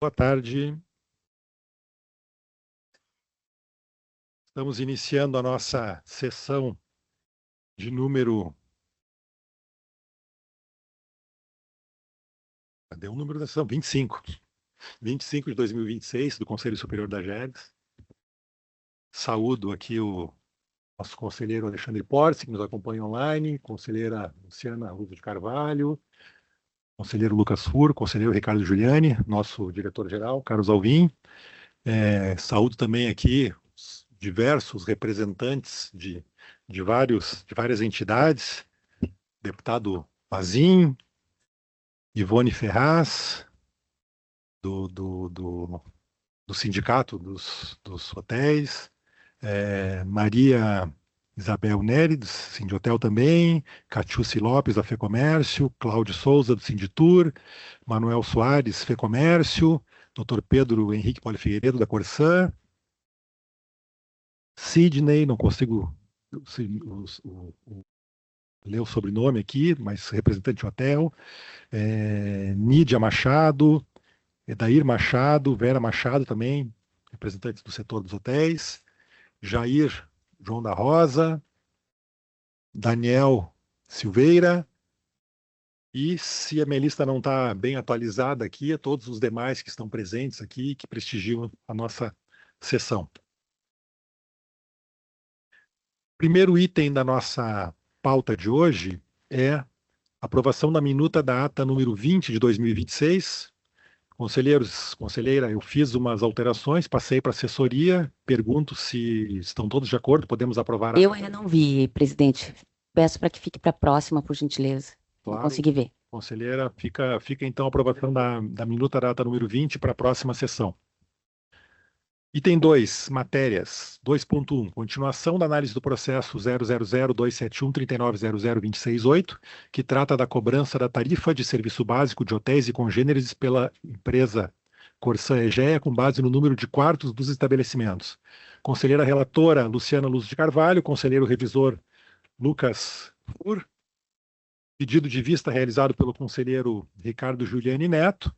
Boa tarde. Estamos iniciando a nossa sessão de número... Cadê o número da sessão? 25. 25 de 2026, do Conselho Superior da GERGS. Saúdo aqui o nosso conselheiro Alexandre Porce, que nos acompanha online, conselheira Luciana Russo de Carvalho, conselheiro Lucas Fur, conselheiro Ricardo Giuliani, nosso diretor-geral, Carlos Alvim. Saúdo também aqui os diversos representantes de várias entidades, deputado Pazin, Ivone Ferraz, do Sindicato dos Hotéis, Maria Isabel Neri, do Sindhotel também, Catiúci Lopes, da FEComércio, Cláudio Souza, do Sinditur, Manuel Soares, FEComércio, Dr. Pedro Henrique Poli Figueiredo, da Corsã, Sidney, não consigo ler o sobrenome aqui, mas representante de hotel, Nídia Machado, Edair Machado, Vera Machado também, representantes do setor dos hotéis, Jair João da Rosa, Daniel Silveira, e se a minha lista não está bem atualizada aqui, a todos os demais que estão presentes aqui, que prestigiam a nossa sessão. Primeiro item da nossa pauta de hoje é a aprovação da minuta da ata número 20 de 2026. Conselheiros, conselheira, eu fiz umas alterações, passei para a assessoria, pergunto se estão todos de acordo, podemos aprovar a... Eu ainda não vi, presidente. Peço para que fique para a próxima, por gentileza. Não Claro. consegui ver. Conselheira, fica então a aprovação da minuta da ata número 20 para a próxima sessão. Item 2, matérias. 2.1, continuação da análise do processo 0002713900268, que trata da cobrança da tarifa de serviço básico de hotéis e congêneres pela empresa Corsã Egea, com base no número de quartos dos estabelecimentos. Conselheira relatora Luciana Luz de Carvalho, conselheiro revisor Lucas Fur, pedido de vista realizado pelo conselheiro Ricardo Giuliani Neto.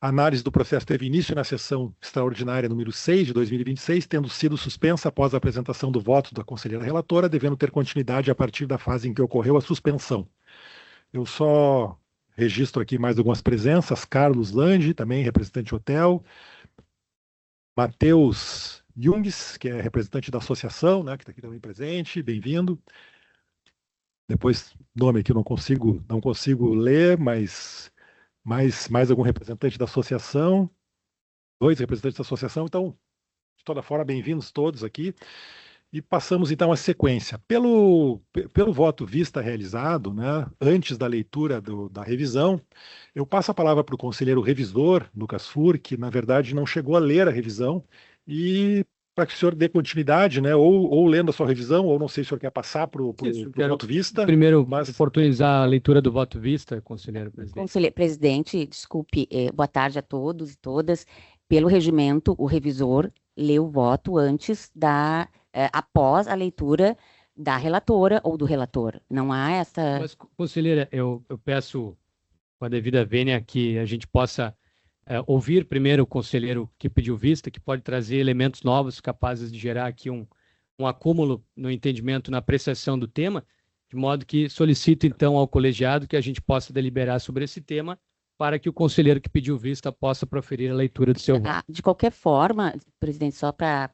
A análise do processo teve início na sessão extraordinária número 6 de 2026, tendo sido suspensa após a apresentação do voto da conselheira relatora, devendo ter continuidade a partir da fase em que ocorreu a suspensão. Eu só registro aqui mais algumas presenças. Carlos Lange, também representante de hotel. Matheus Jungs, que é representante da associação, né, que está aqui também presente, bem-vindo. Depois, nome aqui eu não consigo ler, mas mais algum representante da associação, 2 representantes da associação, então, de toda forma, bem-vindos todos aqui. E passamos então à sequência. Pelo voto vista realizado, né, antes da leitura da revisão, eu passo a palavra para o conselheiro revisor, Lucas Fur, que na verdade não chegou a ler a revisão, e para que o senhor dê continuidade, né, ou lendo a sua revisão, ou não sei se o senhor quer passar para o voto vista. Primeiro, oportunizar a leitura do voto vista, conselheiro presidente. Conselheiro presidente, desculpe, boa tarde a todos e todas. Pelo regimento, o revisor lê o voto após a leitura da relatora ou do relator. Não há essa... Mas, conselheira, eu peço, com a devida vênia, que a gente possa ouvir primeiro o conselheiro que pediu vista, que pode trazer elementos novos capazes de gerar aqui um acúmulo no entendimento, na apreciação do tema, de modo que solicito, então, ao colegiado que a gente possa deliberar sobre esse tema, para que o conselheiro que pediu vista possa proferir a leitura do seu voto. De qualquer forma, presidente, só para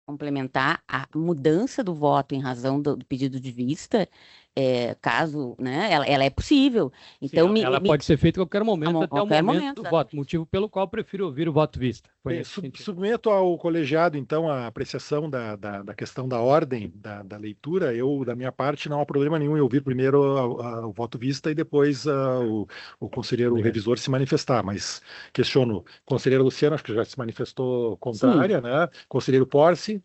complementar, a mudança do voto em razão do pedido de vista, caso, né, ela é possível. Então, sim, ela pode ser feita a qualquer momento, até qualquer o momento do voto, motivo pelo qual eu prefiro ouvir o voto vista. Submeto ao colegiado, então, a apreciação da questão da ordem da leitura. Eu, da minha parte, não há problema nenhum em ouvir primeiro o voto vista e depois o conselheiro revisor se manifestar, mas questiono, conselheira Luciana, acho que já se manifestou contrária, sim, né? Conselheiro Porce.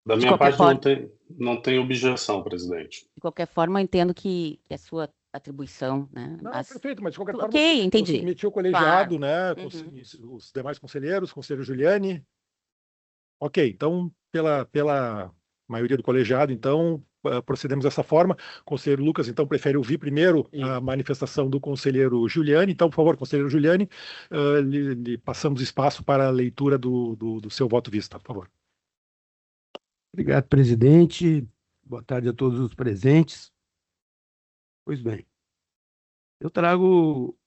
Da minha parte, não tem objeção, presidente. De qualquer forma, eu entendo que é sua atribuição, né? Não, perfeito, mas de qualquer forma, ok, entendi. Eu submeti ao colegiado, claro, né? Os demais conselheiros, conselheiro Giuliani. Ok, então, pela maioria do colegiado, então, procedemos dessa forma. O conselheiro Lucas, então, prefere ouvir primeiro a manifestação do conselheiro Giuliani. Então, por favor, conselheiro Giuliani, lhe passamos espaço para a leitura do seu voto vista, por favor. Obrigado, presidente. Boa tarde a todos os presentes. Pois bem, eu trago,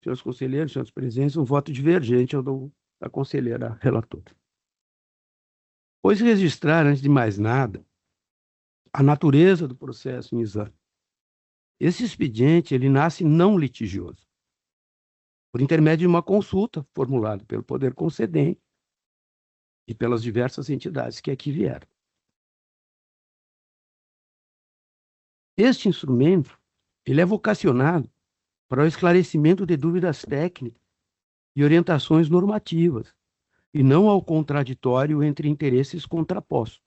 senhores conselheiros, senhores presentes, um voto divergente ao da conselheira relatora. Pois registrar, antes de mais nada, a natureza do processo em exame. Esse expediente, ele nasce não litigioso, por intermédio de uma consulta formulada pelo poder concedente e pelas diversas entidades que aqui vieram. Este instrumento, ele é vocacionado para o esclarecimento de dúvidas técnicas e orientações normativas, e não ao contraditório entre interesses contrapostos.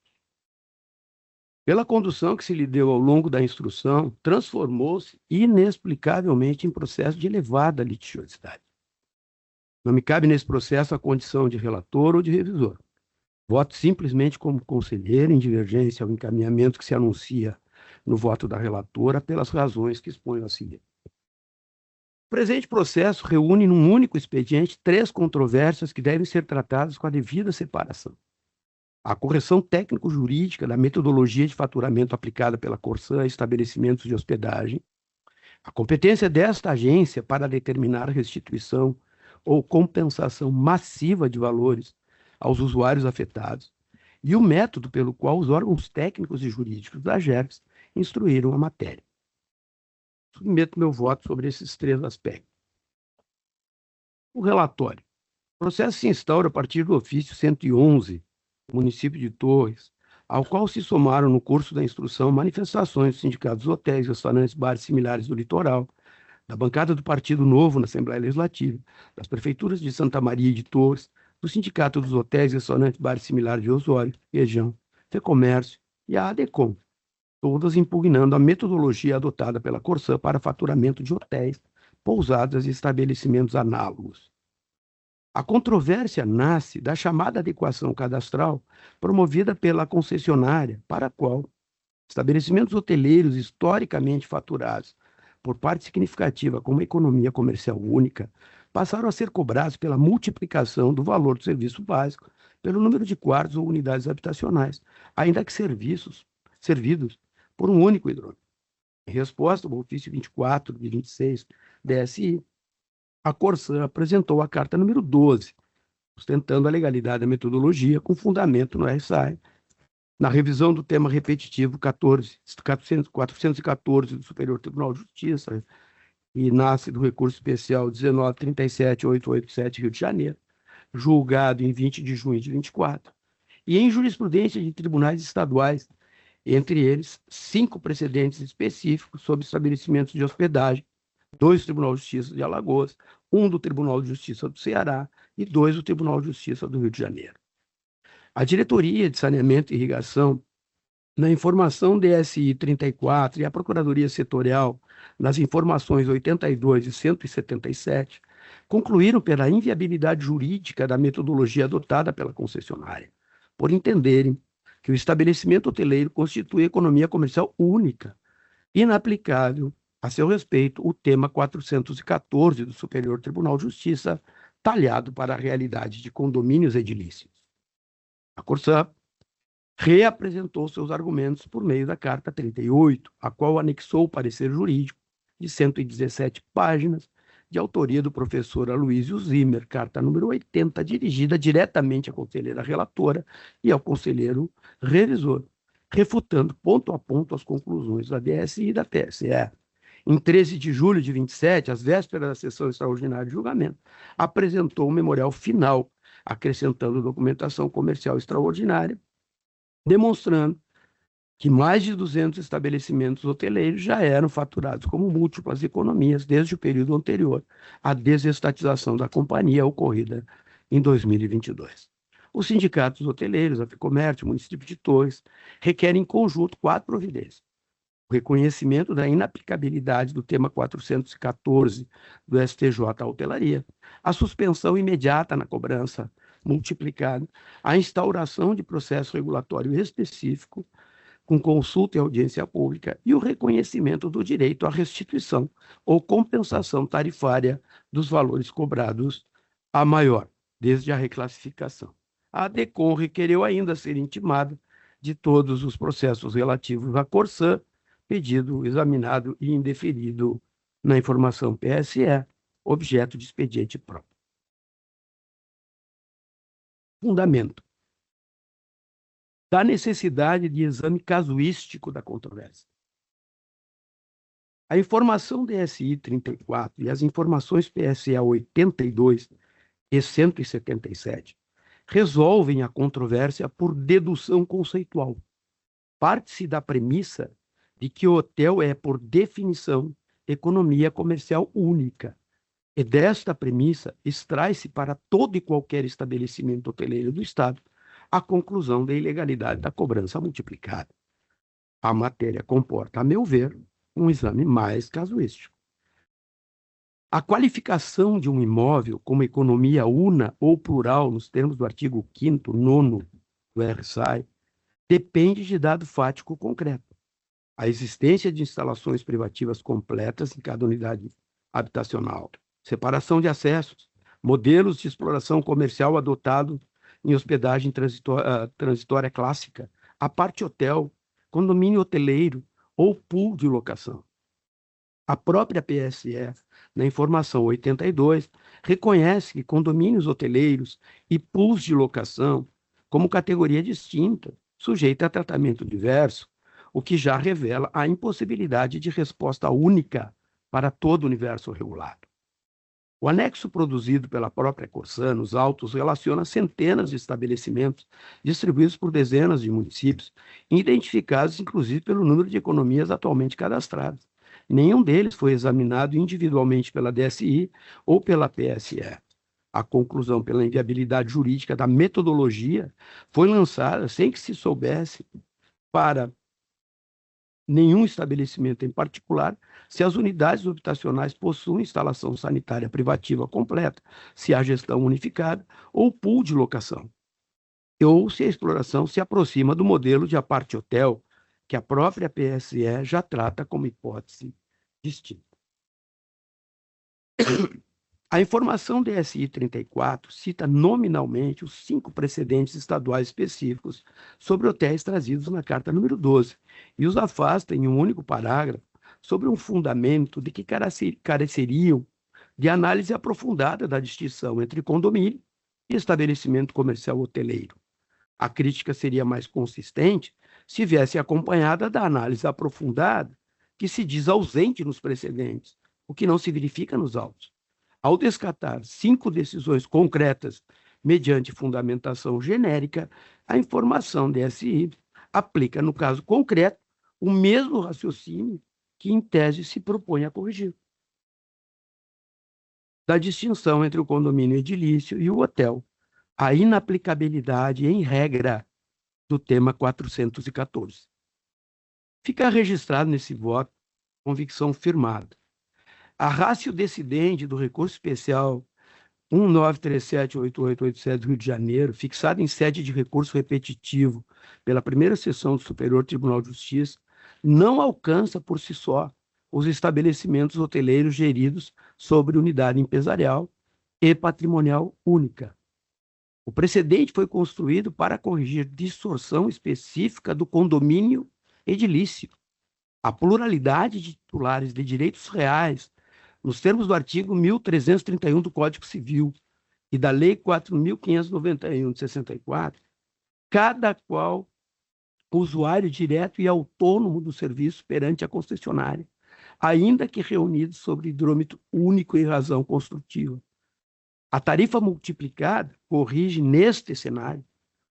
Pela condução que se lhe deu ao longo da instrução, transformou-se inexplicavelmente em processo de elevada litigiosidade. Não me cabe nesse processo a condição de relator ou de revisor. Voto simplesmente como conselheiro em divergência ao encaminhamento que se anuncia no voto da relatora pelas razões que exponho a seguir. O presente processo reúne num único expediente 3 controvérsias que devem ser tratadas com a devida separação. A correção técnico-jurídica da metodologia de faturamento aplicada pela Corsã a estabelecimentos de hospedagem, a competência desta agência para determinar restituição ou compensação massiva de valores aos usuários afetados e o método pelo qual os órgãos técnicos e jurídicos da GERPS instruíram a matéria. Submeto meu voto sobre esses 3 aspectos. O relatório. O processo se instaura a partir do ofício 111, do município de Torres, ao qual se somaram no curso da instrução manifestações dos sindicatos hotéis, restaurantes, bares similares do litoral, da bancada do Partido Novo na Assembleia Legislativa, das prefeituras de Santa Maria e de Torres, do Sindicato dos Hotéis, Restaurantes, Bares Similares de Osório, Região, FEComércio e a ADECOM, todas impugnando a metodologia adotada pela Corsã para faturamento de hotéis, pousadas e estabelecimentos análogos. A controvérsia nasce da chamada adequação cadastral promovida pela concessionária, para a qual estabelecimentos hoteleiros historicamente faturados por parte significativa como economia comercial única passaram a ser cobrados pela multiplicação do valor do serviço básico pelo número de quartos ou unidades habitacionais, ainda que servidos por um único hidrômetro. Em resposta ao ofício 24 de 26 DSI, a Corsã apresentou a carta número 12, sustentando a legalidade da metodologia com fundamento no RSAI, na revisão do tema repetitivo 414 do Superior Tribunal de Justiça, e nasce do recurso especial 19.37.887, Rio de Janeiro, julgado em 20 de junho de 24, e em jurisprudência de tribunais estaduais, entre eles 5 precedentes específicos sobre estabelecimentos de hospedagem, 2 do Tribunal de Justiça de Alagoas, 1 do Tribunal de Justiça do Ceará e 2 do Tribunal de Justiça do Rio de Janeiro. A Diretoria de Saneamento e Irrigação, na informação DSI 34 e a Procuradoria Setorial, nas informações 82 e 177, concluíram pela inviabilidade jurídica da metodologia adotada pela concessionária, por entenderem que o estabelecimento hoteleiro constitui economia comercial única, inaplicável a seu respeito o tema 414 do Superior Tribunal de Justiça, talhado para a realidade de condomínios edilícios. A Corsã reapresentou seus argumentos por meio da Carta 38, a qual anexou o parecer jurídico de 117 páginas, de autoria do professor Aloysio Zimmer, carta número 80, dirigida diretamente à conselheira relatora e ao conselheiro revisor, refutando ponto a ponto as conclusões da DSI e da TSE. Em 13 de julho de 27, às vésperas da sessão extraordinária de julgamento, apresentou o memorial final, acrescentando documentação comercial extraordinária, demonstrando que mais de 200 estabelecimentos hoteleiros já eram faturados como múltiplas economias desde o período anterior à desestatização da companhia ocorrida em 2022. Os sindicatos hoteleiros, a FEComércio, o município de Torres, requerem em conjunto 4 providências. O reconhecimento da inaplicabilidade do tema 414 do STJ à hotelaria, a suspensão imediata na cobrança multiplicada, a instauração de processo regulatório específico com consulta e audiência pública, e o reconhecimento do direito à restituição ou compensação tarifária dos valores cobrados a maior, desde a reclassificação. A ADECOM requereu ainda ser intimada de todos os processos relativos à Corsã, pedido examinado e indeferido na informação PSE, objeto de expediente próprio. Fundamento da necessidade de exame casuístico da controvérsia. A informação DSI 34 e as informações PSE 82 e 177 resolvem a controvérsia por dedução conceitual. Parte-se da premissa de que o hotel é, por definição, economia comercial única. E desta premissa extrai-se para todo e qualquer estabelecimento hoteleiro do Estado a conclusão da ilegalidade da cobrança multiplicada. A matéria comporta, a meu ver, um exame mais casuístico. A qualificação de um imóvel como economia una ou plural, nos termos do artigo 5º, 9º do RSAI, depende de dado fático concreto. A existência de instalações privativas completas em cada unidade habitacional, separação de acessos, modelos de exploração comercial adotados em hospedagem transitória clássica, aparte hotel, condomínio hoteleiro ou pool de locação. A própria PSE, na informação 82, reconhece que condomínios hoteleiros e pools de locação, como categoria distinta, sujeita a tratamento diverso, o que já revela a impossibilidade de resposta única para todo o universo regulado. O anexo produzido pela própria Corsã nos autos relaciona centenas de estabelecimentos distribuídos por dezenas de municípios, identificados inclusive pelo número de economias atualmente cadastradas. Nenhum deles foi examinado individualmente pela DSI ou pela PSE. A conclusão pela inviabilidade jurídica da metodologia foi lançada sem que se soubesse para nenhum estabelecimento em particular se as unidades habitacionais possuem instalação sanitária privativa completa, se há gestão unificada ou pool de locação, ou se a exploração se aproxima do modelo de apart-hotel, que a própria PSE já trata como hipótese distinta. A informação DSI 34 cita nominalmente os 5 precedentes estaduais específicos sobre hotéis trazidos na carta número 12 e os afasta em um único parágrafo sobre um fundamento de que careceriam de análise aprofundada da distinção entre condomínio e estabelecimento comercial hoteleiro. A crítica seria mais consistente se viesse acompanhada da análise aprofundada que se diz ausente nos precedentes, o que não se verifica nos autos. Ao descartar 5 decisões concretas mediante fundamentação genérica, a informação DSI aplica, no caso concreto, o mesmo raciocínio que, em tese, se propõe a corrigir. Da distinção entre o condomínio edilício e o hotel, a inaplicabilidade, em regra, do tema 414. Fica registrado nesse voto convicção firmada. A ratio decidente do recurso especial 1937-8887 do Rio de Janeiro, fixada em sede de recurso repetitivo pela primeira seção do Superior Tribunal de Justiça, não alcança por si só os estabelecimentos hoteleiros geridos sobre unidade empresarial e patrimonial única. O precedente foi construído para corrigir distorção específica do condomínio edilício. A pluralidade de titulares de direitos reais, nos termos do artigo 1331 do Código Civil e da Lei 4.591 de 64, cada qual usuário direto e autônomo do serviço perante a concessionária, ainda que reunidos sobre hidrômetro único e razão construtiva. A tarifa multiplicada corrige, neste cenário,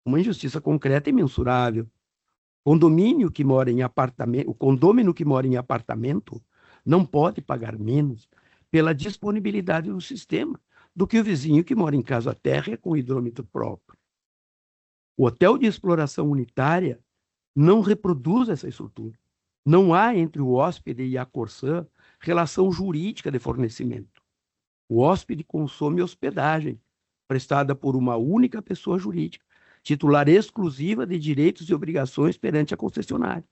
uma injustiça concreta e mensurável. O condômino que mora em apartamento não pode pagar menos pela disponibilidade do sistema do que o vizinho que mora em casa térrea com hidrômetro próprio. O hotel de exploração unitária não reproduz essa estrutura. Não há entre o hóspede e a Corsã relação jurídica de fornecimento. O hóspede consome hospedagem, prestada por uma única pessoa jurídica, titular exclusiva de direitos e obrigações perante a concessionária.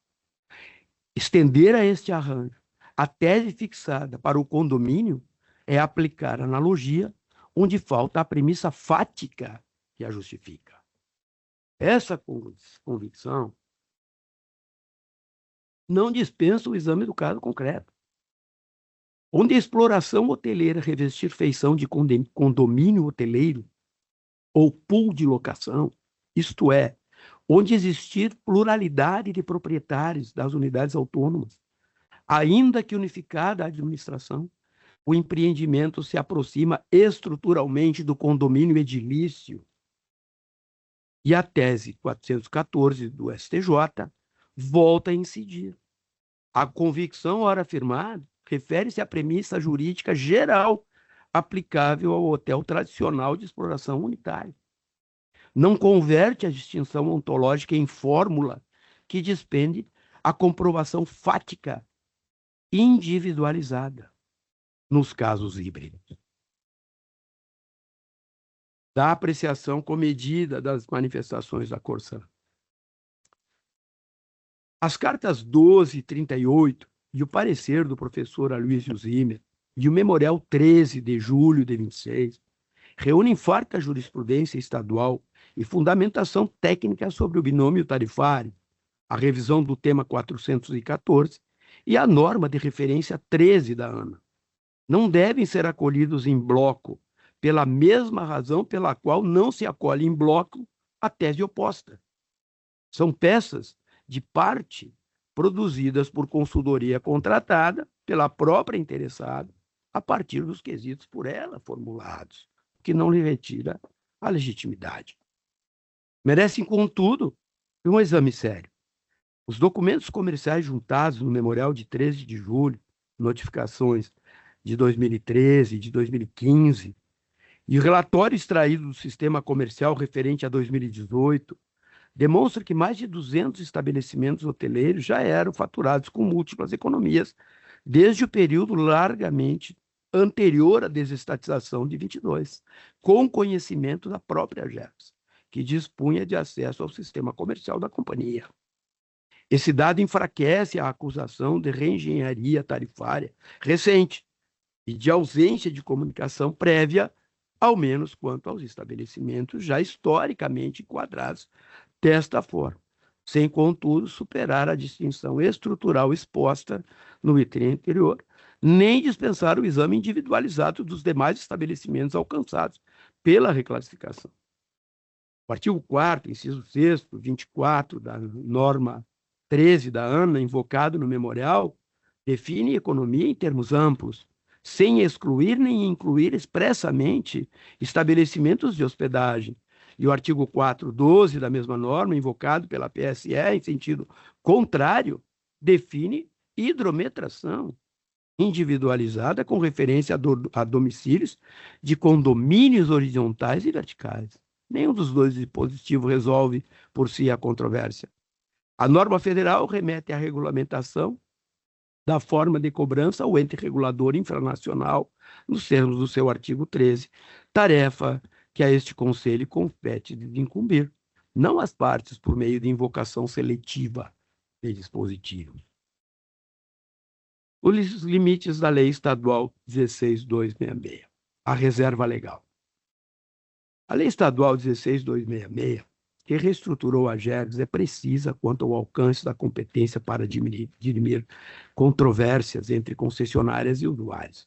Estender a este arranjo a tese fixada para o condomínio é aplicar analogia onde falta a premissa fática que a justifica. Essa convicção não dispensa o exame do caso concreto. Onde a exploração hoteleira revestir feição de condomínio hoteleiro ou pool de locação, isto é, onde existir pluralidade de proprietários das unidades autônomas, ainda que unificada a administração, o empreendimento se aproxima estruturalmente do condomínio edilício. E a tese 414 do STJ volta a incidir. A convicção, ora afirmada, refere-se à premissa jurídica geral aplicável ao hotel tradicional de exploração unitária. Não converte a distinção ontológica em fórmula que despende a comprovação fática individualizada nos casos híbridos. Da apreciação comedida das manifestações da Corsã. As cartas 12 e 38 e o parecer do professor Aloysio Zimmer e o memorial 13 de julho de 26 reúnem farta jurisprudência estadual e fundamentação técnica sobre o binômio tarifário, a revisão do tema 414 e a norma de referência 13 da ANA. Não devem ser acolhidos em bloco, pela mesma razão pela qual não se acolhe em bloco a tese oposta. São peças de parte produzidas por consultoria contratada pela própria interessada a partir dos quesitos por ela formulados, o que não lhe retira a legitimidade. Merecem, contudo, um exame sério. Os documentos comerciais juntados no memorial de 13 de julho, notificações de 2013 e de 2015, e o relatório extraído do sistema comercial referente a 2018, demonstra que mais de 200 estabelecimentos hoteleiros já eram faturados com múltiplas economias desde o período largamente anterior à desestatização de 22, com conhecimento da própria GERGS, que dispunha de acesso ao sistema comercial da companhia. Esse dado enfraquece a acusação de reengenharia tarifária recente e de ausência de comunicação prévia, ao menos quanto aos estabelecimentos já historicamente enquadrados desta forma, sem, contudo, superar a distinção estrutural exposta no item anterior, nem dispensar o exame individualizado dos demais estabelecimentos alcançados pela reclassificação. O artigo 4º, inciso 6º, 24 da norma 13 da ANA, invocado no memorial, define economia em termos amplos, sem excluir nem incluir expressamente estabelecimentos de hospedagem. E o artigo 4.12 da mesma norma, invocado pela PSE em sentido contrário, define hidrometração individualizada com referência a domicílios de condomínios horizontais e verticais. Nenhum dos dois dispositivos resolve por si a controvérsia. A norma federal remete à regulamentação da forma de cobrança ao ente regulador infranacional, nos termos do seu artigo 13, tarefa que a este Conselho compete de incumbir, não as partes por meio de invocação seletiva de dispositivos. Os limites da Lei Estadual 16.266, a reserva legal. A Lei Estadual 16.266, que reestruturou a GERGS, é precisa quanto ao alcance da competência para dirimir controvérsias entre concessionárias e usuários.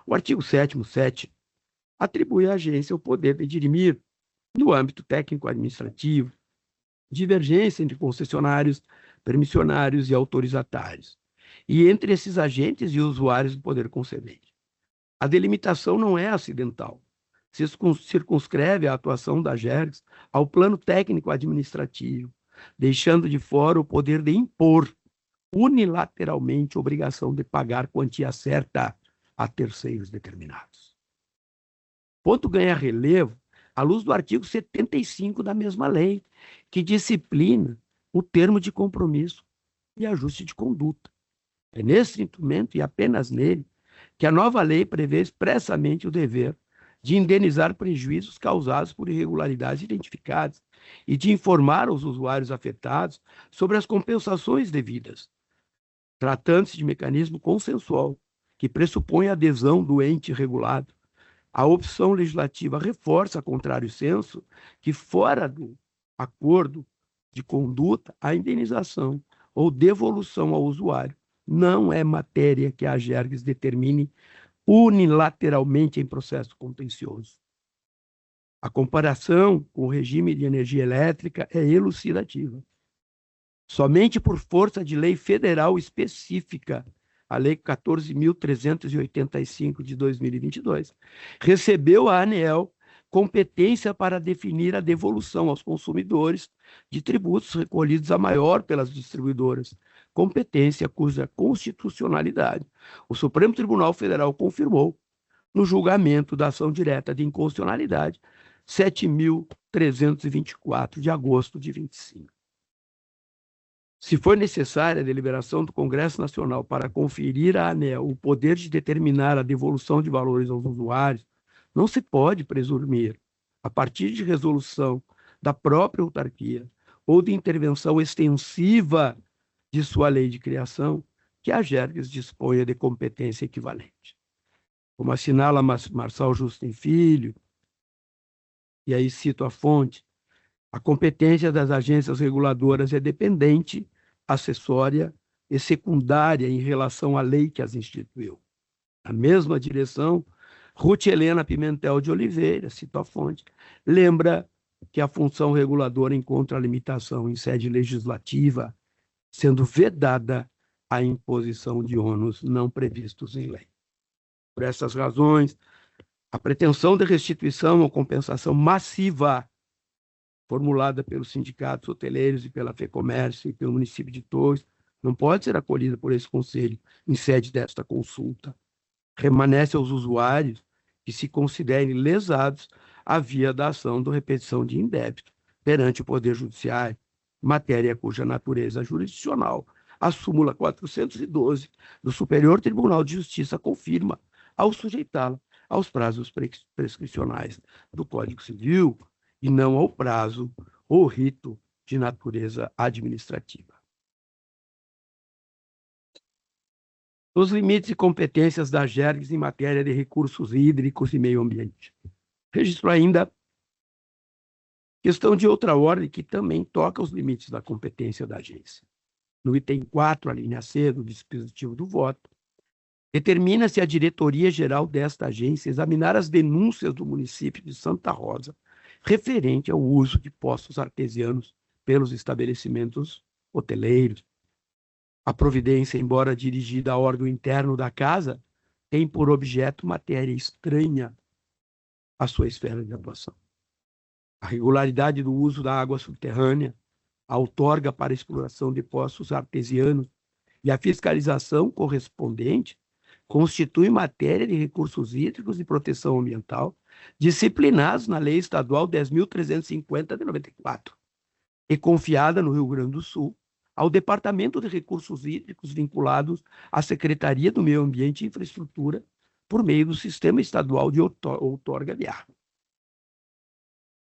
O artigo 7º, atribui à agência o poder de dirimir, no âmbito técnico-administrativo, divergência entre concessionários, permissionários e autorizatários, e entre esses agentes e usuários do poder concedente. A delimitação não é acidental. Se circunscreve a atuação da GERGS ao plano técnico-administrativo, deixando de fora o poder de impor unilateralmente a obrigação de pagar quantia certa a terceiros determinados. Ponto ganha relevo à luz do artigo 75 da mesma lei, que disciplina o termo de compromisso e ajuste de conduta. É nesse instrumento e apenas nele que a nova lei prevê expressamente o dever de indenizar prejuízos causados por irregularidades identificadas e de informar os usuários afetados sobre as compensações devidas, tratando-se de mecanismo consensual, que pressupõe a adesão do ente regulado. A opção legislativa reforça, a contrário senso, que fora do acordo de conduta, a indenização ou devolução ao usuário não é matéria que a AGERGS determine unilateralmente em processo contencioso. A comparação com o regime de energia elétrica é elucidativa. Somente por força de lei federal específica, a Lei 14.385 de 2022, recebeu a ANEEL competência para definir a devolução aos consumidores de tributos recolhidos a maior pelas distribuidoras, competência cuja constitucionalidade o Supremo Tribunal Federal confirmou no julgamento da ação direta de inconstitucionalidade 7.324 de agosto de 25. Se for necessária a deliberação do Congresso Nacional para conferir à ANEEL o poder de determinar a devolução de valores aos usuários, não se pode presumir, a partir de resolução da própria autarquia ou de intervenção extensiva de sua lei de criação, que a AGERGS disponha de competência equivalente. Como assinala Marçal Justin Filho, e aí cito a fonte, a competência das agências reguladoras é dependente, acessória e secundária em relação à lei que as instituiu. Na mesma direção, Ruth Helena Pimentel de Oliveira, cito a fonte, lembra que a função reguladora encontra limitação em sede legislativa, sendo vedada a imposição de ônus não previstos em lei. Por essas razões, a pretensão de restituição ou compensação massiva formulada pelos sindicatos hoteleiros e pela FEComércio e pelo município de Torres não pode ser acolhida por esse conselho em sede desta consulta. Remanesce aos usuários que se considerem lesados à via da ação de repetição de indébito perante o Poder Judiciário, matéria cuja natureza jurisdicional a súmula 412 do Superior Tribunal de Justiça confirma ao sujeitá-la aos prazos prescricionais do Código Civil e não ao prazo ou rito de natureza administrativa. Os limites e competências da AGERGS em matéria de recursos hídricos e meio ambiente. Registro ainda questão de outra ordem que também toca os limites da competência da agência. No item 4, a linha C do dispositivo do voto, determina-se a diretoria-geral desta agência examinar as denúncias do município de Santa Rosa referente ao uso de poços artesianos pelos estabelecimentos hoteleiros. A providência, embora dirigida a órgão interno da casa, tem por objeto matéria estranha à sua esfera de atuação. A regularidade do uso da água subterrânea, a outorga para a exploração de poços artesianos e a fiscalização correspondente constitui matéria de recursos hídricos e proteção ambiental disciplinados na Lei Estadual 10.350 de 94 e confiada no Rio Grande do Sul ao Departamento de Recursos Hídricos vinculados à Secretaria do Meio Ambiente e Infraestrutura por meio do Sistema Estadual de Outorga de Água.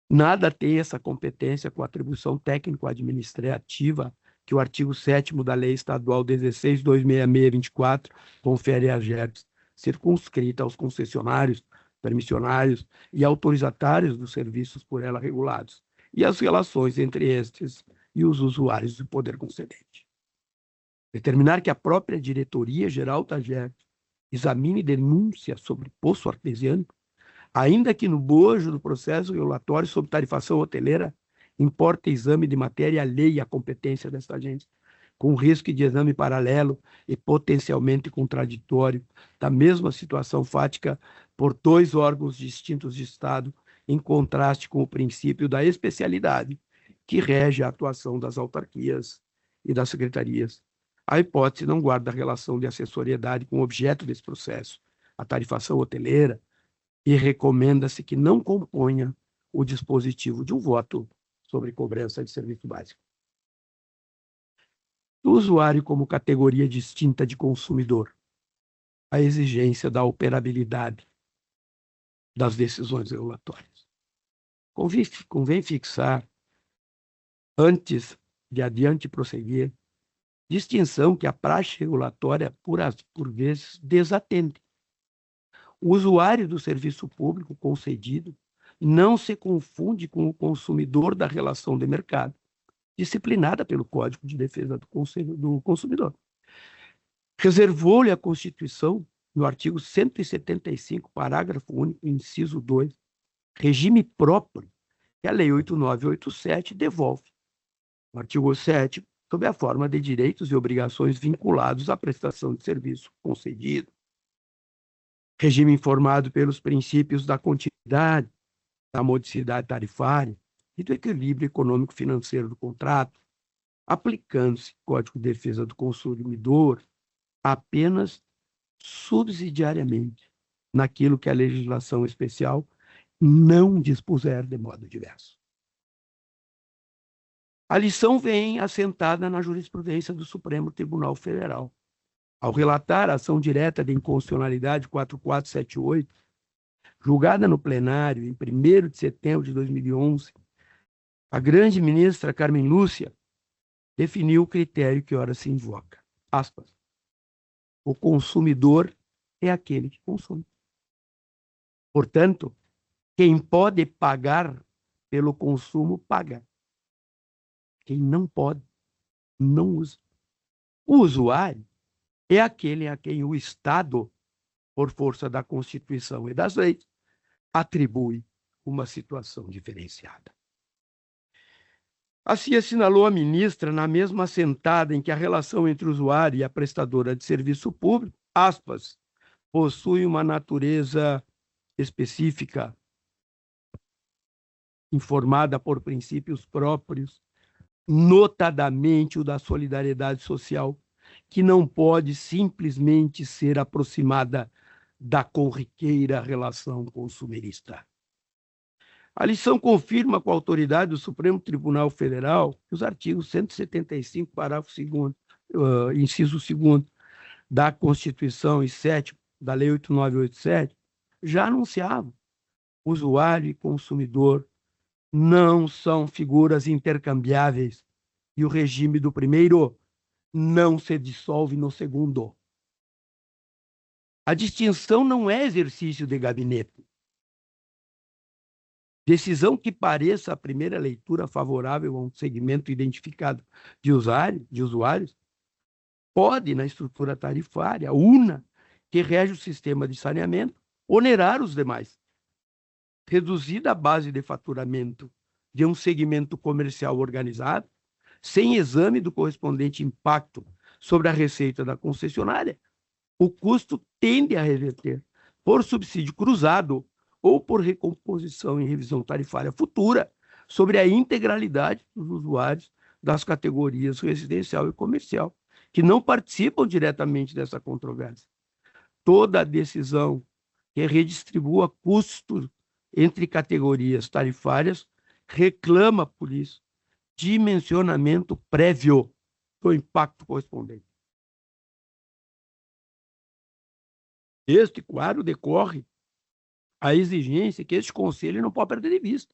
Nada tem essa competência com a atribuição técnico-administrativa que o artigo 7º da Lei Estadual 16.266/24 confere à AGERGS, circunscrita aos concessionários, permissionários e autorizatários dos serviços por ela regulados, e as relações entre estes e os usuários do poder concedente. Determinar que a própria diretoria-geral da AGERGS examine denúncia sobre poço artesiano, ainda que no bojo do processo regulatório sobre tarifação hoteleira, importa exame de matéria alheia à competência desta agência, com risco de exame paralelo e potencialmente contraditório da mesma situação fática por dois órgãos distintos de Estado, em contraste com o princípio da especialidade que rege a atuação das autarquias e das secretarias. A hipótese não guarda relação de assessoriedade com o objeto desse processo, a tarifação hoteleira, e recomenda-se que não componha o dispositivo de um voto sobre cobrança de serviço básico. Do usuário como categoria distinta de consumidor, a exigência da operabilidade das decisões regulatórias. Convém fixar, antes de adiante prosseguir, distinção que a praxe regulatória, por vezes, desatende. O usuário do serviço público concedido não se confunde com o consumidor da relação de mercado, disciplinada pelo Código de Defesa do Consumidor. Reservou-lhe a Constituição, no artigo 175, parágrafo único, inciso 2, regime próprio que a Lei 8.987 devolve. No artigo 7, sob a forma de direitos e obrigações vinculados à prestação de serviço concedido. Regime informado pelos princípios da continuidade, da modicidade tarifária e do equilíbrio econômico-financeiro do contrato, aplicando-se Código de Defesa do Consumidor apenas subsidiariamente naquilo que a legislação especial não dispuser de modo diverso. A lição vem assentada na jurisprudência do Supremo Tribunal Federal. Ao relatar a ação direta de inconstitucionalidade 4478, julgada no plenário em 1º de setembro de 2011, a grande ministra Carmen Lúcia definiu o critério que ora se invoca. Aspas. O consumidor é aquele que consome. Portanto, quem pode pagar pelo consumo, paga. Quem não pode, não usa. O usuário é aquele a quem o Estado, por força da Constituição e das leis, atribui uma situação diferenciada. Assim assinalou a ministra na mesma assentada em que a relação entre o usuário e a prestadora de serviço público, aspas, possui uma natureza específica, informada por princípios próprios, notadamente o da solidariedade social, que não pode simplesmente ser aproximada da corriqueira relação consumerista. A lição confirma com a autoridade do Supremo Tribunal Federal que os artigos 175, parágrafo 2º, inciso 2º da Constituição e 7º da Lei 8.987 já anunciavam: usuário e consumidor não são figuras intercambiáveis e o regime do primeiro não se dissolve no segundo. A distinção não é exercício de gabinete. Decisão que pareça à primeira leitura favorável a um segmento identificado de usuários, pode, na estrutura tarifária una que rege o sistema de saneamento, onerar os demais. Reduzida a base de faturamento de um segmento comercial organizado, sem exame do correspondente impacto sobre a receita da concessionária, o custo tende a reverter por subsídio cruzado ou por recomposição em revisão tarifária futura sobre a integralidade dos usuários das categorias residencial e comercial, que não participam diretamente dessa controvérsia. Toda decisão que redistribua custos entre categorias tarifárias reclama, por isso, dimensionamento prévio do impacto correspondente. Deste quadro decorre a exigência que este Conselho não pode perder de vista.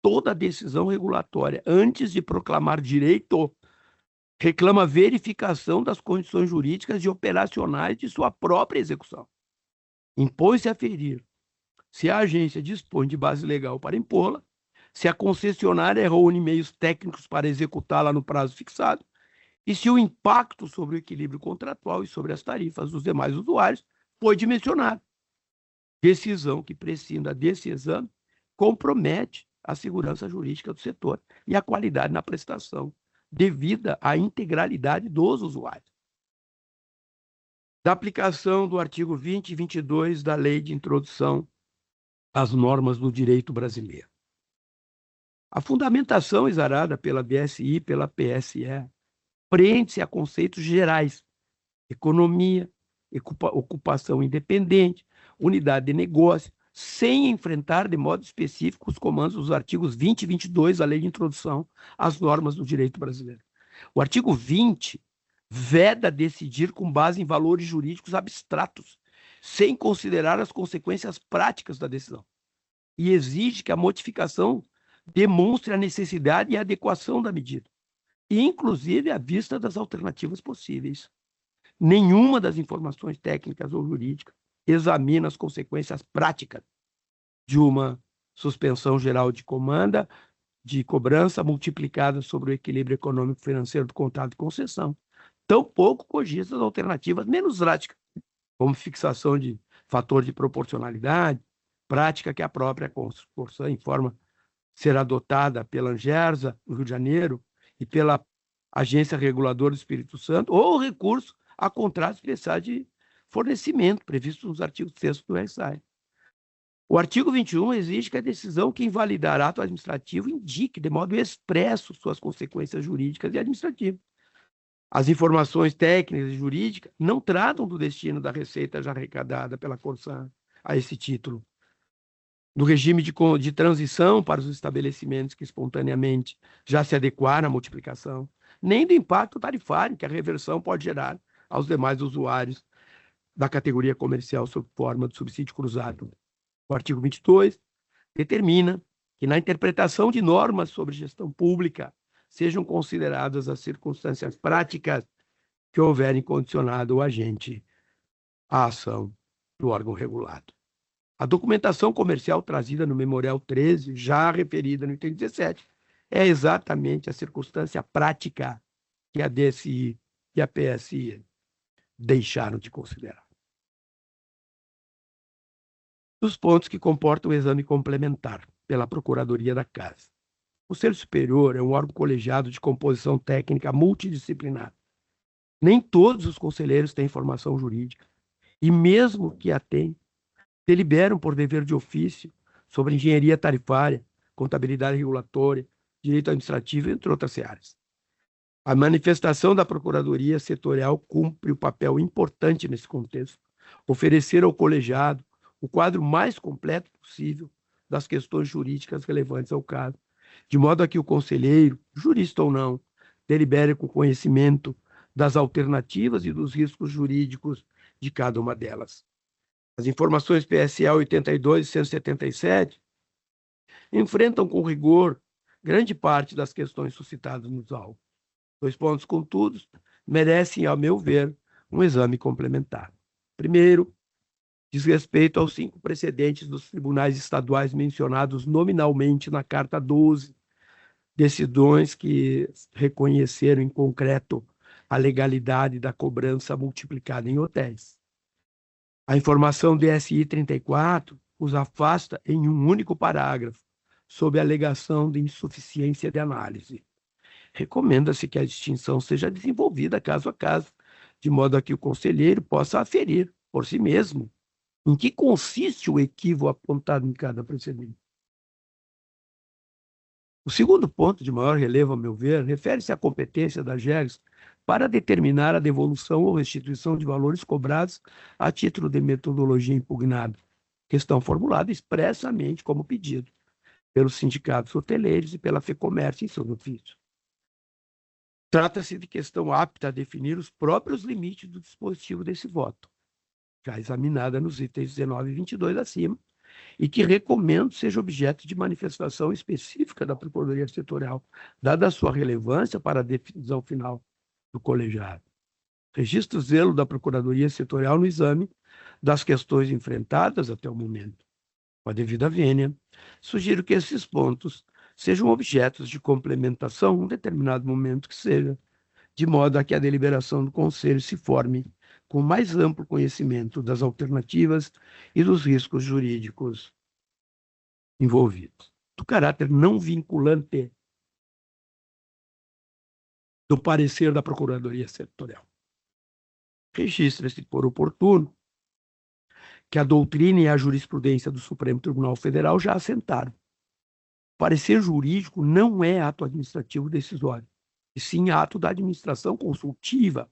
Toda decisão regulatória, antes de proclamar direito, reclama verificação das condições jurídicas e operacionais de sua própria execução. Impõe-se a aferir se a agência dispõe de base legal para impô-la, se a concessionária reúne meios técnicos para executá-la no prazo fixado e se o impacto sobre o equilíbrio contratual e sobre as tarifas dos demais usuários foi dimensionado. Decisão que prescinda desse exame compromete a segurança jurídica do setor e a qualidade na prestação, devida à integralidade dos usuários. Da aplicação do artigo 20 e 22 da Lei de Introdução às Normas do Direito Brasileiro. A fundamentação exarada pela BSI e pela PSE prende-se a conceitos gerais: economia, ocupação independente, unidade de negócio, sem enfrentar de modo específico os comandos dos artigos 20 e 22 da Lei de Introdução às Normas do Direito Brasileiro. O artigo 20 veda decidir com base em valores jurídicos abstratos, sem considerar as consequências práticas da decisão, e exige que a modificação demonstre a necessidade e a adequação da medida, inclusive à vista das alternativas possíveis. Nenhuma das informações técnicas ou jurídicas examina as consequências práticas de uma suspensão geral de comanda, de cobrança multiplicada sobre o equilíbrio econômico-financeiro do contrato de concessão. Tampouco cogita as alternativas menos drásticas, como fixação de fator de proporcionalidade, prática que a própria Corsan informa ser adotada pela Angersa, no Rio de Janeiro, e pela Agência Reguladora do Espírito Santo, ou recurso a contratos especiais de fornecimento, previsto nos artigos 6º do RSAI. O artigo 21 exige que a decisão que invalidar ato administrativo indique de modo expresso suas consequências jurídicas e administrativas. As informações técnicas e jurídicas não tratam do destino da receita já arrecadada pela Corsan a esse título, do regime de transição para os estabelecimentos que espontaneamente já se adequaram à multiplicação, nem do impacto tarifário que a reversão pode gerar aos demais usuários da categoria comercial sob forma de subsídio cruzado. O artigo 22 determina que, na interpretação de normas sobre gestão pública, sejam consideradas as circunstâncias práticas que houverem condicionado o agente à ação do órgão regulado. A documentação comercial trazida no Memorial 13, já referida no item 17, é exatamente a circunstância prática que a DSI e a PSI deixaram de considerar. Dos pontos que comportam o exame complementar pela Procuradoria da Casa. O Conselho Superior é um órgão colegiado de composição técnica multidisciplinar. Nem todos os conselheiros têm formação jurídica, e mesmo que a tenham, deliberam por dever de ofício sobre engenharia tarifária, contabilidade regulatória, direito administrativo, entre outras áreas. A manifestação da Procuradoria Setorial cumpre um papel importante nesse contexto, oferecer ao colegiado o quadro mais completo possível das questões jurídicas relevantes ao caso, de modo a que o conselheiro, jurista ou não, delibere com conhecimento das alternativas e dos riscos jurídicos de cada uma delas. As informações PSA 82 e 177 enfrentam com rigor grande parte das questões suscitadas nos autos. 2 pontos, contudo, merecem, ao meu ver, um exame complementar. Primeiro, diz respeito aos 5 precedentes dos tribunais estaduais mencionados nominalmente na Carta 12, decisões que reconheceram em concreto a legalidade da cobrança multiplicada em hotéis. A informação DSI 34 os afasta em um único parágrafo, sob a alegação de insuficiência de análise. Recomenda-se que a distinção seja desenvolvida caso a caso, de modo a que o conselheiro possa aferir por si mesmo em que consiste o equívoco apontado em cada precedente. O segundo ponto de maior relevo, a meu ver, refere-se à competência da AGERGS para determinar a devolução ou restituição de valores cobrados a título de metodologia impugnada, questão formulada expressamente como pedido pelos sindicatos hoteleiros e pela FEComércio em seus ofícios. Trata-se de questão apta a definir os próprios limites do dispositivo desse voto, já examinada nos itens 19 e 22 acima, e que recomendo seja objeto de manifestação específica da Procuradoria Setorial, dada a sua relevância para a decisão final do colegiado. Registro zelo da Procuradoria Setorial no exame das questões enfrentadas até o momento. Com a devida vênia, sugiro que esses pontos sejam objetos de complementação em um determinado momento que seja, de modo a que a deliberação do Conselho se forme com mais amplo conhecimento das alternativas e dos riscos jurídicos envolvidos. Do caráter não vinculante do parecer da Procuradoria Setorial. Registra-se por oportuno que a doutrina e a jurisprudência do Supremo Tribunal Federal já assentaram. O parecer jurídico não é ato administrativo decisório, e sim ato da administração consultiva,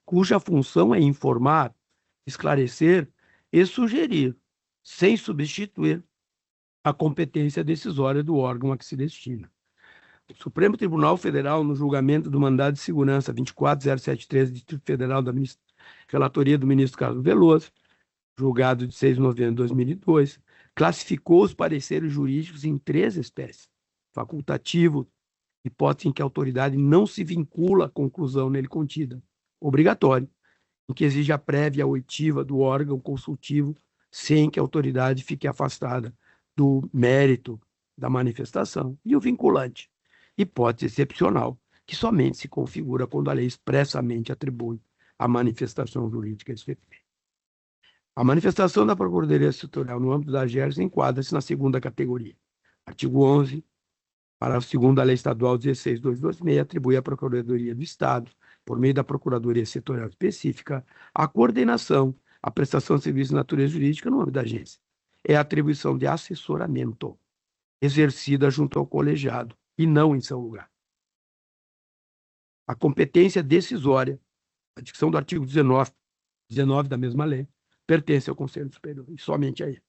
cuja função é informar, esclarecer e sugerir, sem substituir a competência decisória do órgão a que se destina. O Supremo Tribunal Federal, no julgamento do mandado de segurança 24073 do Distrito Federal da relatoria do ministro Carlos Veloso, julgado de 6 de novembro de 2002, classificou os pareceres jurídicos em 3 espécies: facultativo, hipótese em que a autoridade não se vincula à conclusão nele contida; obrigatório, em que exige a prévia oitiva do órgão consultivo sem que a autoridade fique afastada do mérito da manifestação; e o vinculante, hipótese excepcional, que somente se configura quando a lei expressamente atribui a manifestação jurídica esse efeito. A manifestação da Procuradoria Setorial no âmbito da AGERGS enquadra-se na segunda categoria. Artigo 11, parágrafo 2º da Lei Estadual 16.226, atribui à Procuradoria do Estado, por meio da Procuradoria Setorial Específica, a coordenação, a prestação de serviços de natureza jurídica no âmbito da agência. É a atribuição de assessoramento, exercida junto ao colegiado, e não em seu lugar. A competência decisória, a dicção do artigo 19 da mesma lei, pertence ao Conselho Superior, e somente a ele.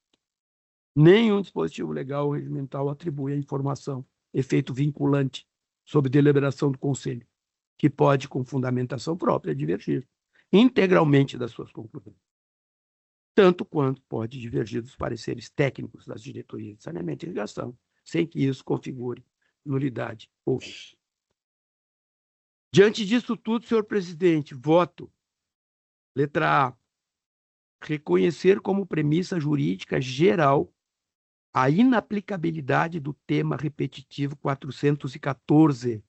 Nenhum dispositivo legal ou regimental atribui à informação efeito vinculante sob deliberação do Conselho, que pode, com fundamentação própria, divergir integralmente das suas conclusões, tanto quanto pode divergir dos pareceres técnicos das diretorias de saneamento e irrigação, sem que isso configure nulidade ou vício. Diante disso tudo, senhor presidente, voto. Letra A. Reconhecer como premissa jurídica geral a inaplicabilidade do tema repetitivo 414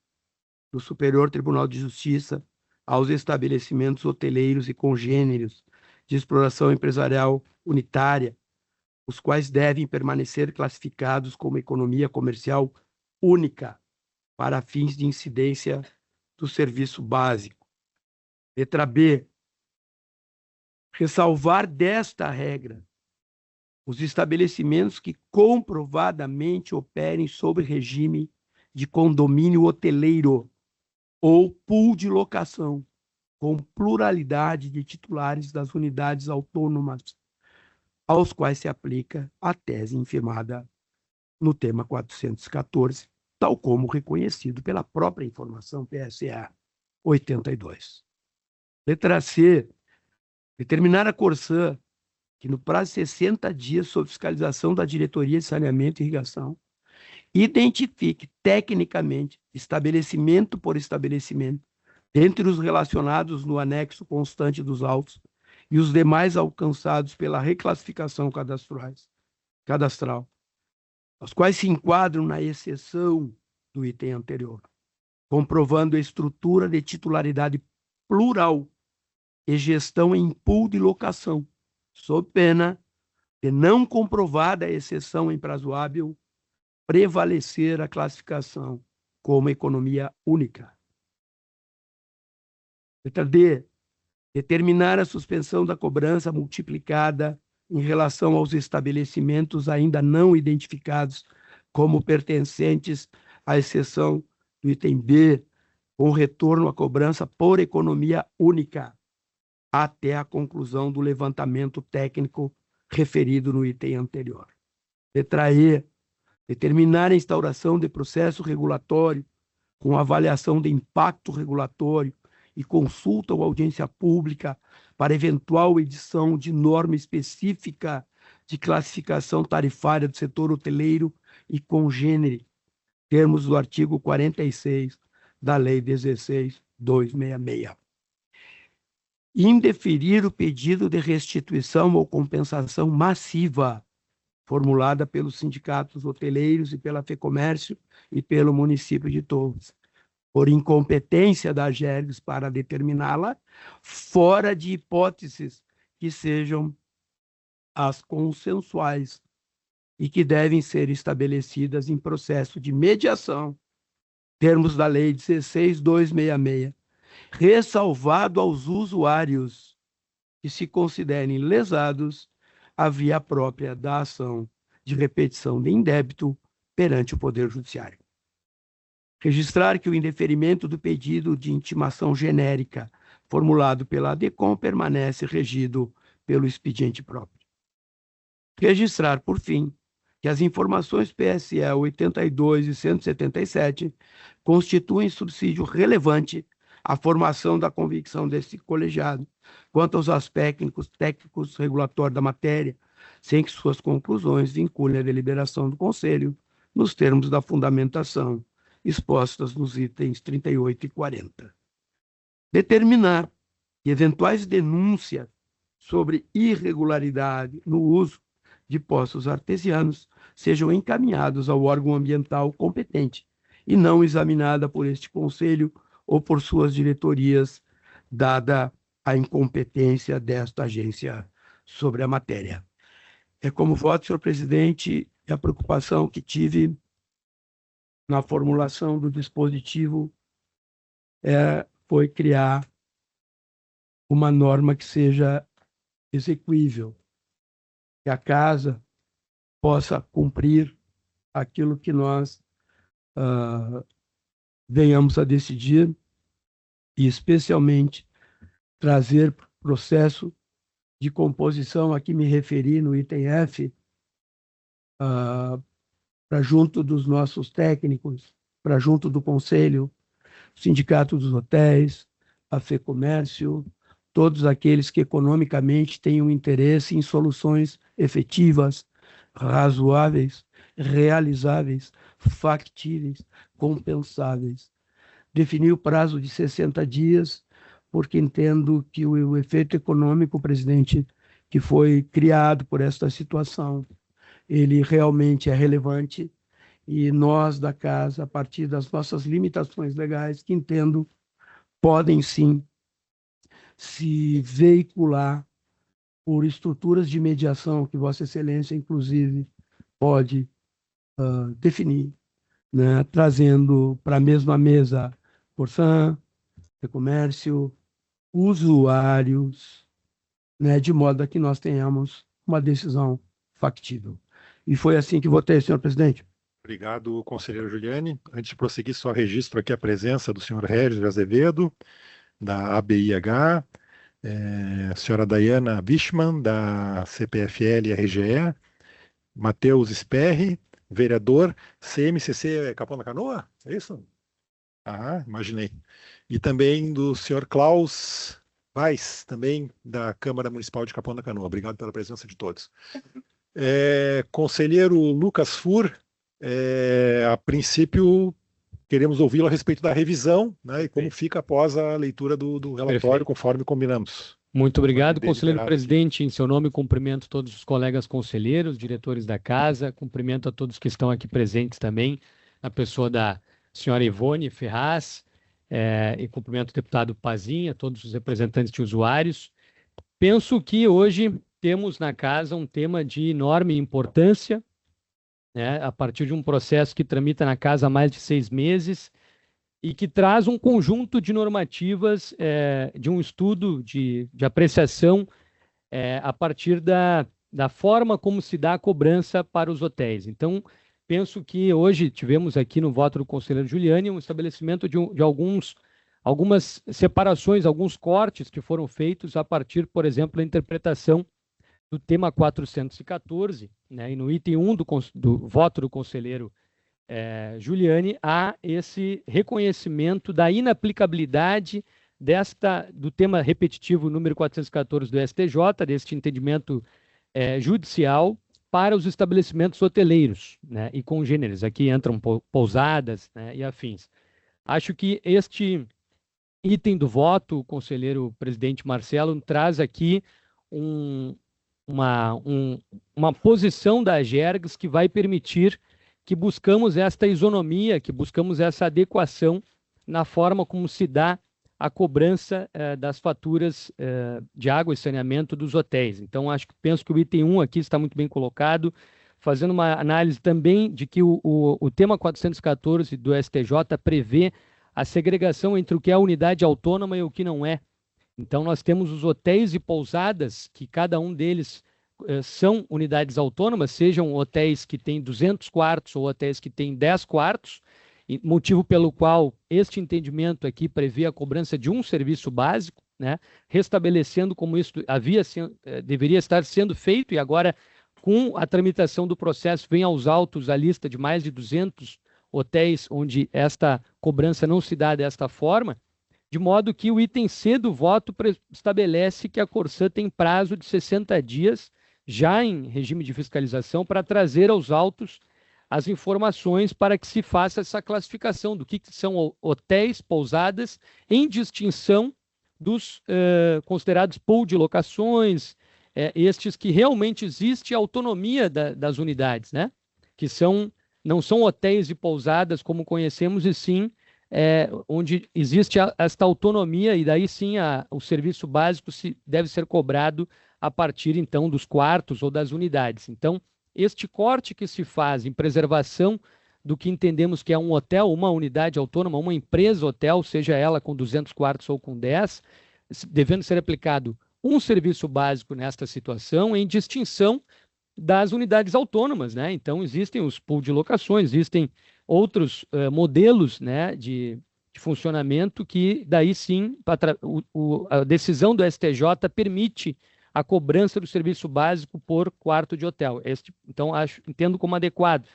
do Superior Tribunal de Justiça aos estabelecimentos hoteleiros e congêneros de exploração empresarial unitária, os quais devem permanecer classificados como economia comercial única para fins de incidência do serviço básico. Letra B. Ressalvar desta regra os estabelecimentos que comprovadamente operem sob regime de condomínio hoteleiro ou pool de locação, com pluralidade de titulares das unidades autônomas, aos quais se aplica a tese infirmada no tema 414, tal como reconhecido pela própria informação PSA 82. Letra C. Determinar a Corsã que, no prazo de 60 dias, sob fiscalização da Diretoria de Saneamento e Irrigação, identifique tecnicamente, estabelecimento por estabelecimento, entre os relacionados no anexo constante dos autos e os demais alcançados pela reclassificação cadastral, os quais se enquadram na exceção do item anterior, comprovando a estrutura de titularidade plural e gestão em pool de locação, sob pena de, não comprovada a exceção em prazo hábil, prevalecer a classificação como economia única. Letra D. Determinar a suspensão da cobrança multiplicada em relação aos estabelecimentos ainda não identificados como pertencentes à exceção do item B, com retorno à cobrança por economia única, até a conclusão do levantamento técnico referido no item anterior. Letra E. Determinar a instauração de processo regulatório com avaliação de impacto regulatório e consulta ou audiência pública para eventual edição de norma específica de classificação tarifária do setor hoteleiro e congênere, termos do artigo 46 da Lei 16.266. Indeferir o pedido de restituição ou compensação massiva formulada pelos sindicatos hoteleiros e pela FEComércio e pelo município de Torres, por incompetência da AGERGS para determiná-la, fora de hipóteses que sejam as consensuais e que devem ser estabelecidas em processo de mediação, termos da Lei 16.266, ressalvado aos usuários que se considerem lesados a via própria da ação de repetição de indébito perante o Poder Judiciário. Registrar que o indeferimento do pedido de intimação genérica formulado pela ADECOM permanece regido pelo expediente próprio. Registrar, por fim, que as informações PSE 82 e 177 constituem subsídio relevante a formação da convicção desse colegiado quanto aos aspectos técnicos regulatórios da matéria, sem que suas conclusões vinculem a deliberação do Conselho nos termos da fundamentação expostas nos itens 38 e 40. Determinar que eventuais denúncias sobre irregularidade no uso de poços artesianos sejam encaminhados ao órgão ambiental competente e não examinada por este Conselho ou por suas diretorias, dada a incompetência desta agência sobre a matéria. Como voto, senhor presidente, a preocupação que tive na formulação do dispositivo foi criar uma norma que seja execuível, que a casa possa cumprir aquilo que nós venhamos a decidir, e especialmente trazer processo de composição, a que me referi no item F, para junto dos nossos técnicos, para junto do Conselho, Sindicato dos Hotéis, a FEComércio, todos aqueles que economicamente tenham interesse em soluções efetivas, razoáveis, realizáveis, factíveis, compensáveis. Defini o prazo de 60 dias, porque entendo que o efeito econômico, presidente, que foi criado por esta situação, ele realmente é relevante, e nós da casa, a partir das nossas limitações legais, que entendo, podem sim se veicular por estruturas de mediação que Vossa Excelência, inclusive, pode definir, né, trazendo para a mesma mesa Corsã, Comércio, usuários, né, de modo a que nós tenhamos uma decisão factível. E foi assim que votei, senhor presidente. Obrigado, conselheiro Giuliani. Antes de prosseguir, só registro aqui a presença do senhor Régis Azevedo, da ABIH, a senhora Dayana Wichmann, da CPFL-RGE, Matheus Sperri, vereador, CMCC Capão da Canoa, é isso? Imaginei. E também do senhor Klaus Weiss, também da Câmara Municipal de Capão da Canoa. Obrigado pela presença de todos. Conselheiro Lucas Fur, a princípio queremos ouvi-lo a respeito da revisão, né, e como fica após a leitura do relatório, perfeito, conforme combinamos. Muito obrigado, conselheiro presidente. Em seu nome, cumprimento todos os colegas conselheiros, diretores da casa, cumprimento a todos que estão aqui presentes também, na pessoa da senhora Ivone Ferraz, e cumprimento o deputado Pazinha, todos os representantes de usuários. Penso que hoje temos na casa um tema de enorme importância, né, a partir de um processo que tramita na casa há mais de 6 meses e que traz um conjunto de normativas de um estudo de apreciação a partir da forma como se dá a cobrança para os hotéis. Então, penso que hoje tivemos aqui no voto do conselheiro Giuliani um estabelecimento de algumas separações, alguns cortes que foram feitos a partir, por exemplo, da interpretação do tema 414, né, e no item 1 do voto do conselheiro Giuliani, há esse reconhecimento da inaplicabilidade do tema repetitivo número 414 do STJ, deste entendimento judicial, para os estabelecimentos hoteleiros, né, e congêneres. Aqui entram pousadas, né, e afins. Acho que este item do voto, o conselheiro presidente Marcelo, traz aqui uma posição da Agergs que vai permitir que buscamos esta isonomia, que buscamos essa adequação na forma como se dá a cobrança das faturas de água e saneamento dos hotéis. Então, penso que o item 1 aqui está muito bem colocado, fazendo uma análise também de que o tema 414 do STJ prevê a segregação entre o que é a unidade autônoma e o que não é. Então, nós temos os hotéis e pousadas, que cada um deles são unidades autônomas, sejam hotéis que têm 200 quartos ou hotéis que têm 10 quartos, motivo pelo qual este entendimento aqui prevê a cobrança de um serviço básico, né, restabelecendo como isso deveria estar sendo feito, e agora, com a tramitação do processo, vem aos autos a lista de mais de 200 hotéis onde esta cobrança não se dá desta forma, de modo que o item C do voto estabelece que a Corsã tem prazo de 60 dias, já em regime de fiscalização, para trazer aos autos as informações para que se faça essa classificação do que são hotéis, pousadas, em distinção dos considerados pool de locações, estes que realmente existe autonomia das unidades, né? Que não são hotéis e pousadas como conhecemos, e sim onde existe esta autonomia, e daí sim o serviço básico deve ser cobrado a partir, então, dos quartos ou das unidades. Então, este corte que se faz em preservação do que entendemos que é um hotel, uma unidade autônoma, uma empresa hotel, seja ela com 200 quartos ou com 10, devendo ser aplicado um serviço básico nesta situação, em distinção das unidades autônomas, né? Então, existem os pool de locações, existem outros modelos, né, de funcionamento que, daí sim, a decisão do STJ permite a cobrança do serviço básico por quarto de hotel. Então, entendo como adequado.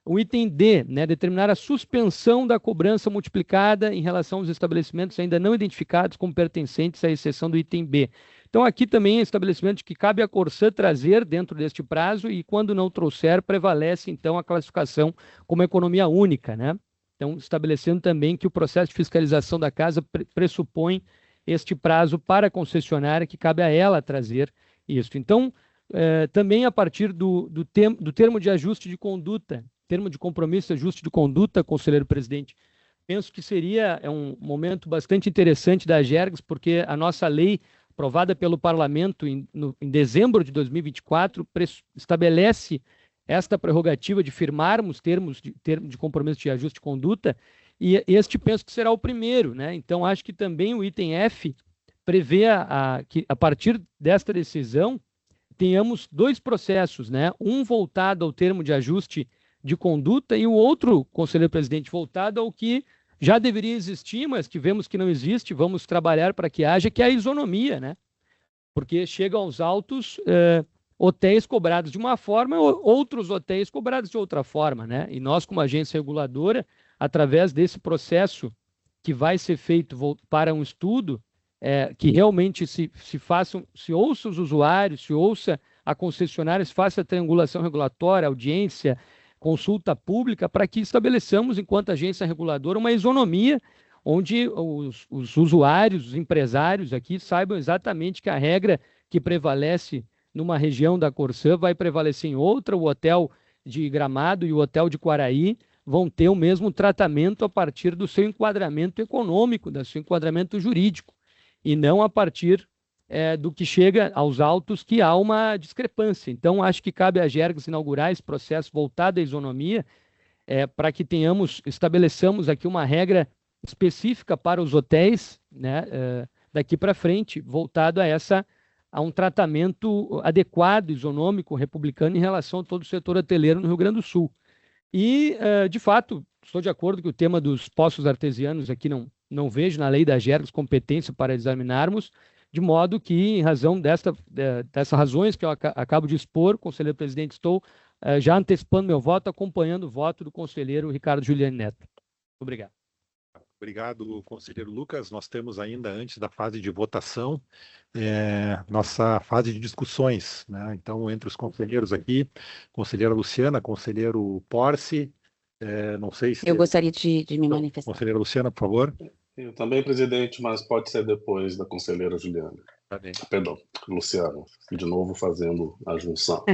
O item D, né, determinar a suspensão da cobrança multiplicada em relação aos estabelecimentos ainda não identificados como pertencentes à exceção do item B. Então, aqui também é estabelecimento que cabe à Corsã trazer dentro deste prazo, e quando não trouxer, prevalece, então, a classificação como economia única, né? Então, estabelecendo também que o processo de fiscalização da casa pressupõe este prazo para a concessionária, que cabe a ela trazer isso. Então, também a partir do termo de ajuste de conduta, termo de compromisso e ajuste de conduta, conselheiro presidente, penso que seria um momento bastante interessante da Agergs, porque a nossa lei, aprovada pelo Parlamento em dezembro de 2024, estabelece esta prerrogativa de firmarmos termo de compromisso de ajuste de conduta, e este penso que será o primeiro, né? Então, acho que também o item F prevê que, a partir desta decisão, tenhamos dois processos, né? Um voltado ao termo de ajuste de conduta e o outro, conselheiro presidente, voltado ao que já deveria existir, mas que vemos que não existe, vamos trabalhar para que haja, que é a isonomia, né? Porque chegam aos autos hotéis cobrados de uma forma, outros hotéis cobrados de outra forma, né? E nós, como agência reguladora, através desse processo que vai ser feito para um estudo, que realmente se ouça os usuários, se ouça a concessionária, se faça a triangulação regulatória, audiência, consulta pública, para que estabeleçamos, enquanto agência reguladora, uma isonomia onde os usuários, os empresários aqui saibam exatamente que a regra que prevalece numa região da Corsã vai prevalecer em outra, o hotel de Gramado e o hotel de Quaraí vão ter o mesmo tratamento a partir do seu enquadramento econômico, do seu enquadramento jurídico, e não a partir do que chega aos autos, que há uma discrepância. Então, acho que cabe à Agergs inaugurar esse processo voltado à isonomia, para que estabeleçamos aqui uma regra específica para os hotéis, né, daqui para frente, voltado a um tratamento adequado, isonômico, republicano, em relação a todo o setor hoteleiro no Rio Grande do Sul. E, de fato, estou de acordo que o tema dos poços artesianos aqui não vejo na lei da Agergs competência para examinarmos, de modo que, em razão dessas razões que eu acabo de expor, conselheiro presidente, estou já antecipando meu voto, acompanhando o voto do conselheiro Ricardo Juliane Neto. Obrigado. Obrigado, conselheiro Lucas. Nós temos ainda, antes da fase de votação, nossa fase de discussões, né? Então, entre os conselheiros aqui, conselheira Luciana, conselheiro Porce, não sei se... Eu gostaria de me manifestar. Conselheira Luciana, por favor. Eu também, presidente, mas pode ser depois da conselheira Juliana. Tá bem. Perdão, Luciano, de novo fazendo a junção.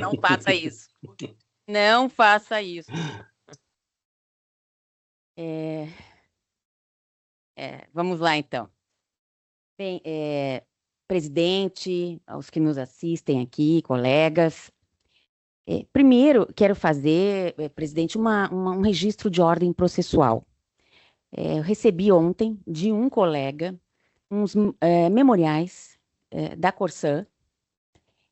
Não faça isso. Não faça isso. Vamos lá, então. Bem, presidente, aos que nos assistem aqui, colegas. Primeiro, quero fazer, presidente, um registro de ordem processual. Eu recebi ontem, de um colega, uns memoriais da Corsã,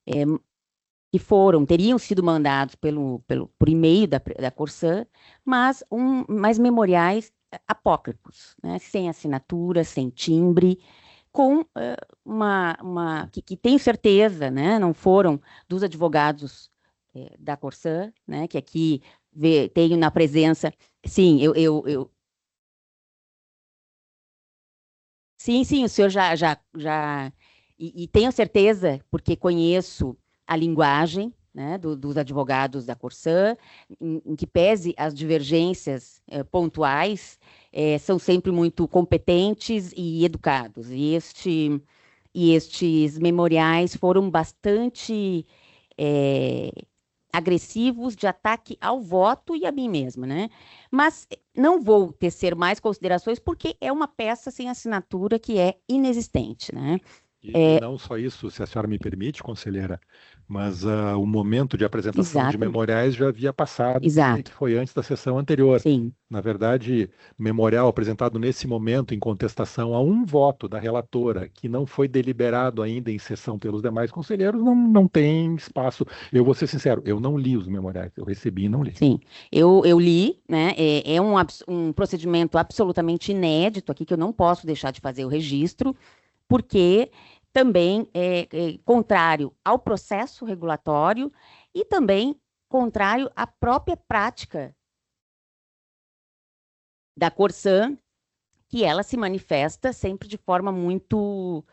que teriam sido mandados por e-mail da Corsã, mas memoriais apócrifos, né, sem assinatura, sem timbre, com que tenho certeza, né, não foram dos advogados da Corsã, né, que aqui tenho na presença. Sim, eu Sim, sim, o senhor já e tenho certeza, porque conheço a linguagem, né, dos advogados da Corsã, em que pese as divergências pontuais, são sempre muito competentes e educados. E estes memoriais foram bastante agressivos, de ataque ao voto e a mim mesma, né? Mas não vou tecer mais considerações, porque é uma peça sem assinatura que é inexistente, né? E não só isso, se a senhora me permite, conselheira, mas o momento de apresentação de memoriais já havia passado, que foi antes da sessão anterior. Sim. Na verdade, memorial apresentado nesse momento em contestação a um voto da relatora, que não foi deliberado ainda em sessão pelos demais conselheiros, não tem espaço. Eu vou ser sincero, eu não li os memoriais, eu recebi e não li. Sim, eu li, né? É um procedimento absolutamente inédito aqui, que eu não posso deixar de fazer o registro, porque também é contrário ao processo regulatório e também contrário à própria prática da Corsã, que ela se manifesta sempre de forma muito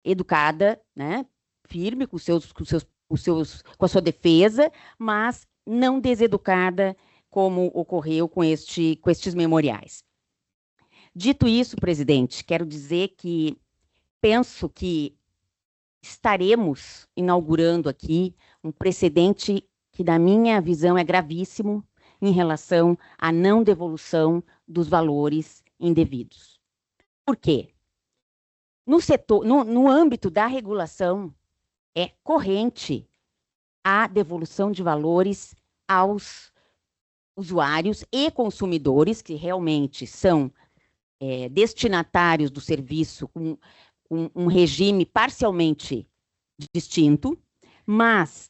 educada, né, firme com a sua defesa, mas não deseducada, como ocorreu com estes memoriais. Dito isso, presidente, quero dizer que penso que estaremos inaugurando aqui um precedente que, na minha visão, é gravíssimo em relação à não devolução dos valores indevidos. Por quê? No âmbito da regulação, é corrente a devolução de valores aos usuários e consumidores, que realmente são destinatários do serviço, com um regime parcialmente distinto, mas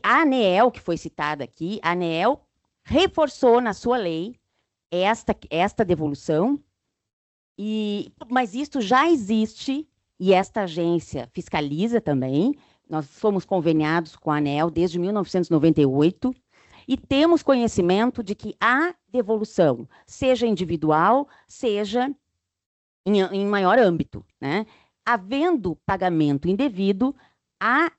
a ANEEL, que foi citada aqui, a ANEEL reforçou na sua lei esta devolução, mas isto já existe, e esta agência fiscaliza também. Nós somos conveniados com a ANEEL desde 1998, e temos conhecimento de que a devolução, seja individual, seja em maior âmbito, né? Havendo pagamento indevido, a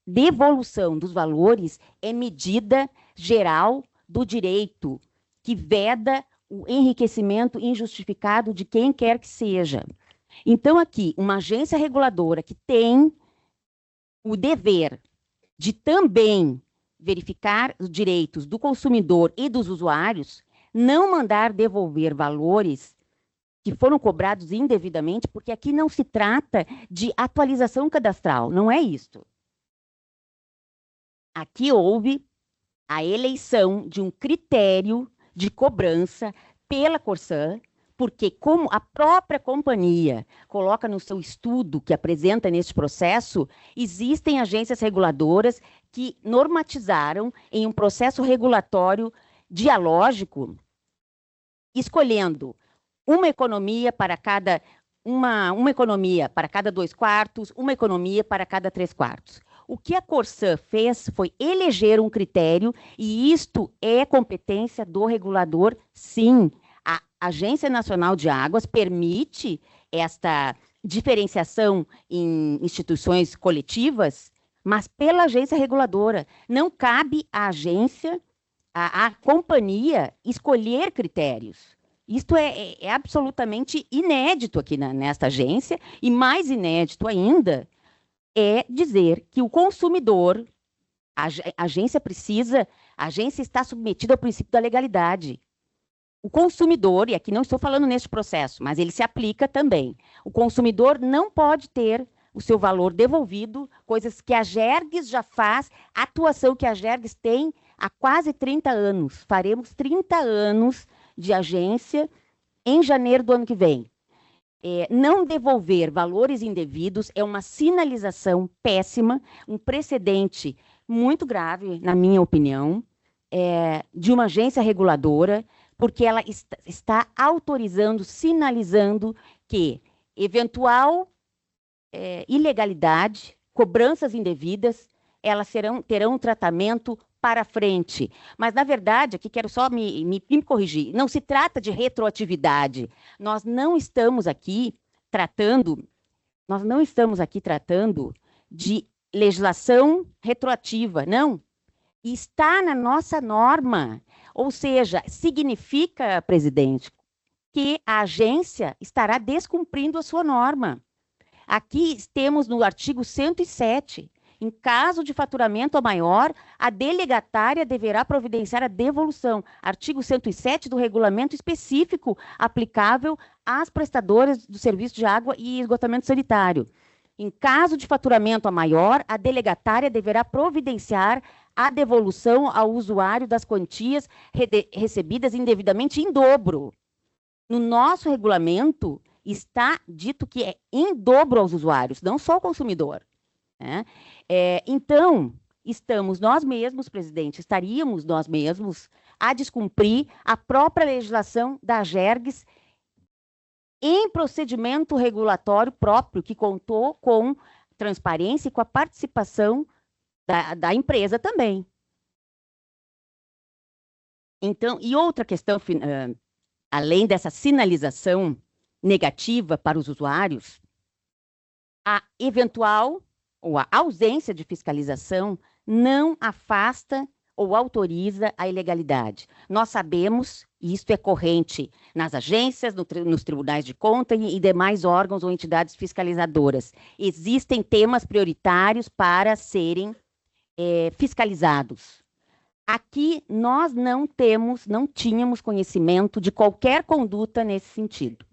devolução dos valores é medida geral do direito, que veda o enriquecimento injustificado de quem quer que seja. Então, aqui, uma agência reguladora que tem o dever de também verificar os direitos do consumidor e dos usuários, não mandar devolver valores que foram cobrados indevidamente, porque aqui não se trata de atualização cadastral, não é isto. Aqui houve a eleição de um critério de cobrança pela Corsã, porque, como a própria companhia coloca no seu estudo que apresenta neste processo, existem agências reguladoras que normatizaram em um processo regulatório dialógico, escolhendo uma economia para cada 2/4, uma economia para cada 3/4. O que a Corsã fez foi eleger um critério, e isto é competência do regulador, sim. A Agência Nacional de Águas permite esta diferenciação em instituições coletivas, mas pela agência reguladora. Não cabe à agência, à companhia, escolher critérios. Isto é absolutamente inédito aqui nesta agência, e mais inédito ainda é dizer que o consumidor, a agência está submetida ao princípio da legalidade. O consumidor, e aqui não estou falando neste processo, mas ele se aplica também, o consumidor não pode ter o seu valor devolvido, coisas que a Gergues já faz, atuação que a Gergues tem há quase 30 anos. Faremos 30 anos de agência em janeiro do ano que vem. Não devolver valores indevidos é uma sinalização péssima, um precedente muito grave, na minha opinião, de uma agência reguladora, porque ela está autorizando, sinalizando que eventual ilegalidade, cobranças indevidas, elas terão um tratamento para frente. Mas, na verdade, aqui quero só me corrigir, não se trata de retroatividade. Nós não estamos aqui nós não estamos aqui tratando de legislação retroativa, não. Está na nossa norma, ou seja, significa, presidente, que a agência estará descumprindo a sua norma. Aqui temos no artigo 107, em caso de faturamento maior, a delegatária deverá providenciar a devolução. Artigo 107 do regulamento específico aplicável às prestadoras do serviço de água e esgotamento sanitário. Em caso de faturamento maior, a delegatária deverá providenciar a devolução ao usuário das quantias recebidas indevidamente em dobro. No nosso regulamento está dito que é em dobro aos usuários, não só ao consumidor. Né? Então, estamos nós mesmos, presidente, estaríamos nós mesmos a descumprir a própria legislação da AGERGS em procedimento regulatório próprio, que contou com transparência e com a participação da empresa também. Então, e outra questão, além dessa sinalização negativa para os usuários, a eventual ou a ausência de fiscalização não afasta ou autoriza a ilegalidade. Nós sabemos, e isto é corrente nas agências, nos tribunais de conta e demais órgãos ou entidades fiscalizadoras. Existem temas prioritários para serem fiscalizados. Aqui nós não tínhamos conhecimento de qualquer conduta nesse sentido.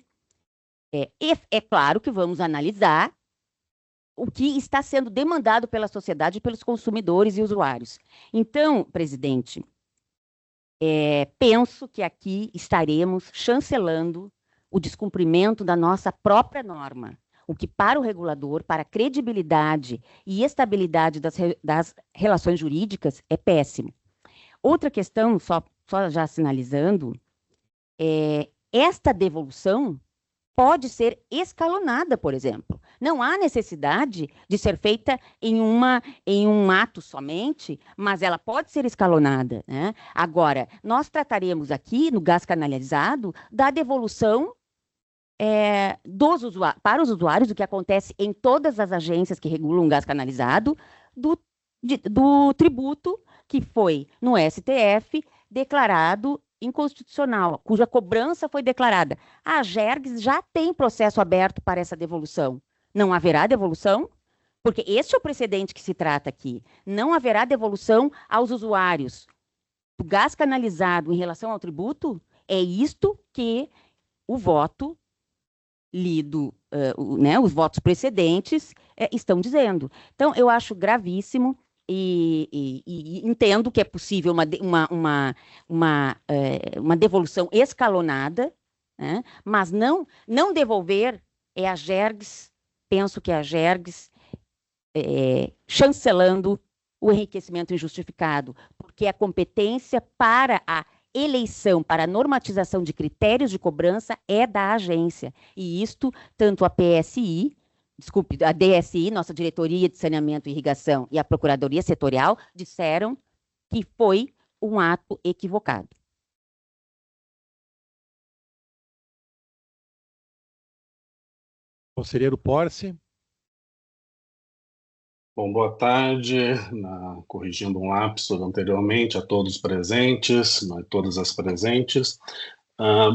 É claro que vamos analisar o que está sendo demandado pela sociedade, pelos consumidores e usuários. Então, presidente, penso que aqui estaremos chancelando o descumprimento da nossa própria norma, o que para o regulador, para a credibilidade e estabilidade das relações jurídicas, é péssimo. Outra questão, só já sinalizando, esta devolução pode ser escalonada, por exemplo. Não há necessidade de ser feita em um ato somente, mas ela pode ser escalonada. Né? Agora, nós trataremos aqui, no gás canalizado, da devolução para os usuários, o que acontece em todas as agências que regulam gás canalizado, do tributo que foi, no STF, declarado inconstitucional, cuja cobrança foi declarada. A AGERGS já tem processo aberto para essa devolução. Não haverá devolução? Porque este é o precedente que se trata aqui. Não haverá devolução aos usuários do gás canalizado em relação ao tributo? É isto que o voto lido, os votos precedentes estão dizendo. Então, eu acho gravíssimo e entendo que é possível uma devolução escalonada, né? Mas não devolver é a AGERGS, penso que a AGERGS chancelando o enriquecimento injustificado, porque a competência para a eleição, para a normatização de critérios de cobrança é da agência. E isto, tanto a PSI, a DSI, nossa Diretoria de Saneamento e Irrigação, e a Procuradoria Setorial disseram que foi um ato equivocado. Conselheiro Porce. Bom, boa tarde, corrigindo um lapso anteriormente a todos presentes, todas as presentes.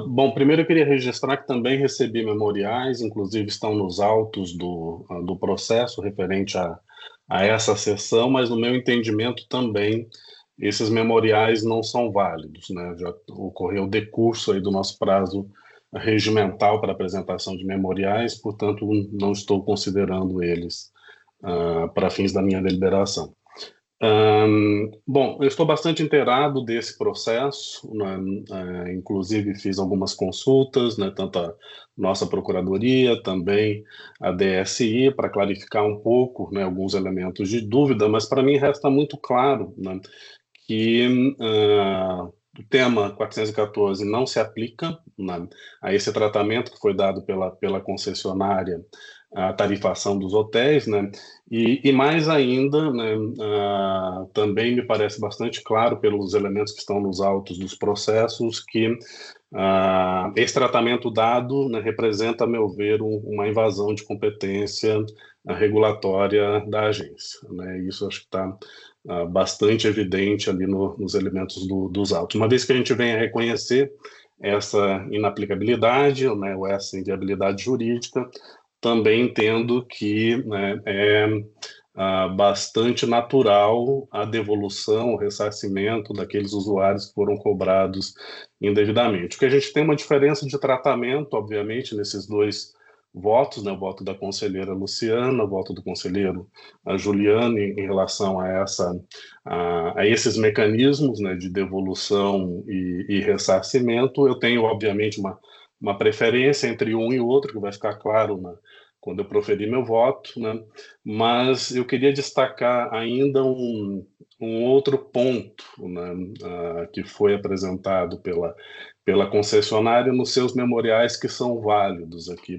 Bom, primeiro eu queria registrar que também recebi memoriais, inclusive estão nos autos do processo referente a essa sessão, mas no meu entendimento também esses memoriais não são válidos, né? Já ocorreu o decurso aí do nosso prazo regimental para apresentação de memoriais, portanto não estou considerando eles para fins da minha deliberação. Bom, eu estou bastante inteirado desse processo, né? Inclusive fiz algumas consultas, né? Tanto a nossa Procuradoria, também a DSI, para clarificar um pouco, né, alguns elementos de dúvida, mas para mim resta muito claro, né, que tema 414 não se aplica a esse tratamento que foi dado pela concessionária, a tarifação dos hotéis, né? E mais ainda, né, também me parece bastante claro pelos elementos que estão nos autos dos processos que esse tratamento dado, né, representa, a meu ver, uma invasão de competência regulatória da agência, né? Isso acho que está bastante evidente ali nos elementos dos autos. Uma vez que a gente venha reconhecer essa inaplicabilidade, né, ou essa inviabilidade jurídica, também entendo que, né, é bastante natural a devolução, o ressarcimento daqueles usuários que foram cobrados indevidamente. Porque a gente tem uma diferença de tratamento, obviamente, nesses dois votos, né, o voto da conselheira Luciana, o voto do conselheiro Juliano em relação a esses mecanismos, né, de devolução e ressarcimento. Eu tenho, obviamente, uma preferência entre um e outro, que vai ficar claro quando eu proferir meu voto, né? Mas eu queria destacar ainda um outro ponto, né, que foi apresentado pela concessionária nos seus memoriais, que são válidos aqui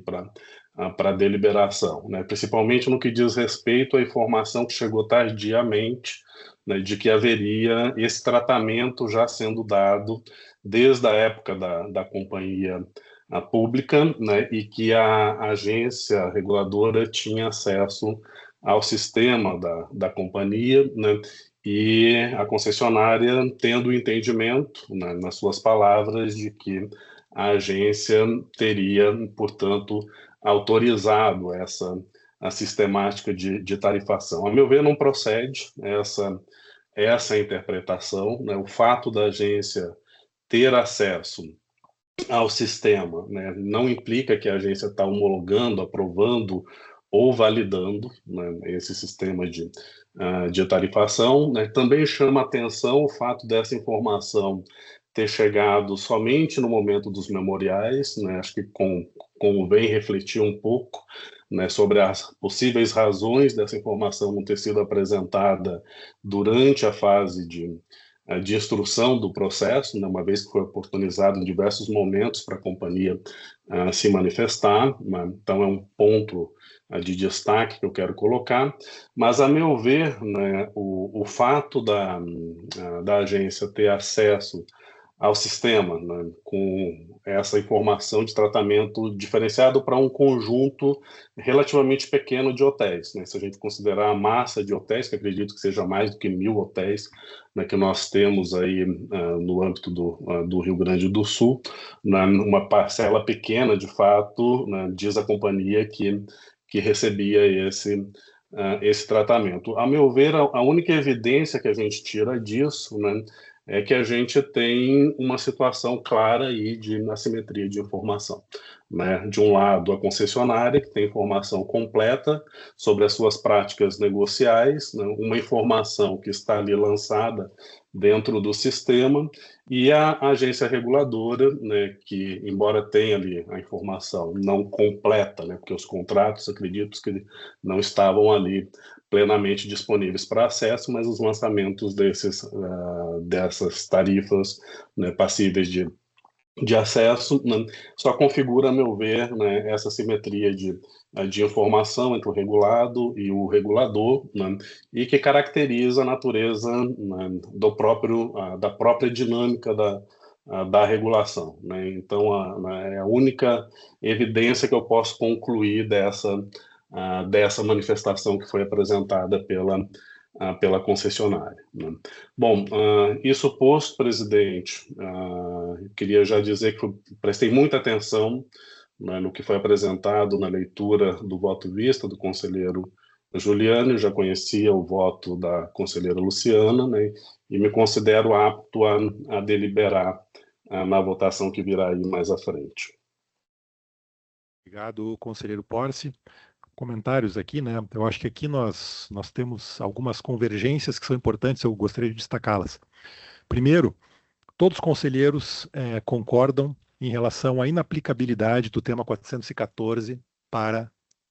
para deliberação, né? Principalmente no que diz respeito à informação que chegou tardiamente, né, de que haveria esse tratamento já sendo dado desde a época da companhia pública, né, e que a agência reguladora tinha acesso ao sistema da companhia, né, e a concessionária tendo o entendimento, né, nas suas palavras, de que a agência teria, portanto, autorizado a sistemática de tarifação. A meu ver, não procede essa interpretação, né? O fato da agência ter acesso ao sistema, né, não implica que a agência está homologando, aprovando ou validando, né, esse sistema de tarifação, né. Também chama atenção o fato dessa informação ter chegado somente no momento dos memoriais, né. Acho que convém refletir um pouco, né, sobre as possíveis razões dessa informação não ter sido apresentada durante a fase de instrução do processo, né, uma vez que foi oportunizado em diversos momentos para a companhia se manifestar, né. Então é um ponto de destaque que eu quero colocar, mas a meu ver, né, o fato da agência ter acesso ao sistema, né, com essa informação de tratamento diferenciado para um conjunto relativamente pequeno de hotéis, né? Se a gente considerar a massa de hotéis, que acredito que seja mais do que 1.000 hotéis, né, que nós temos aí no âmbito do Rio Grande do Sul, né, uma parcela pequena, de fato, né, diz a companhia que recebia esse tratamento. A meu ver, a única evidência que a gente tira disso, né, é que a gente tem uma situação clara aí de assimetria de informação, né? De um lado, a concessionária, que tem informação completa sobre as suas práticas negociais, né? Uma informação que está ali lançada dentro do sistema, e a agência reguladora, né, que, embora tenha ali a informação não completa, né, porque os contratos, acredito que não estavam ali plenamente disponíveis para acesso, mas os lançamentos dessas tarifas, né, passíveis de acesso, né, só configura, a meu ver, né, essa simetria de informação entre o regulado e o regulador, né, e que caracteriza a natureza, né, da própria dinâmica da regulação, né. Então, é a única evidência que eu posso concluir dessa manifestação que foi apresentada pela concessionária, né. Bom, isso posto, presidente, queria já dizer que prestei muita atenção, né, no que foi apresentado na leitura do voto vista do conselheiro Juliano. Eu já conhecia o voto da conselheira Luciana, né, e me considero apto a deliberar na votação que virá aí mais à frente. Obrigado, conselheiro Porce. Comentários aqui, né? Eu acho que aqui nós temos algumas convergências que são importantes, eu gostaria de destacá-las. Primeiro, todos os conselheiros concordam em relação à inaplicabilidade do tema 414 para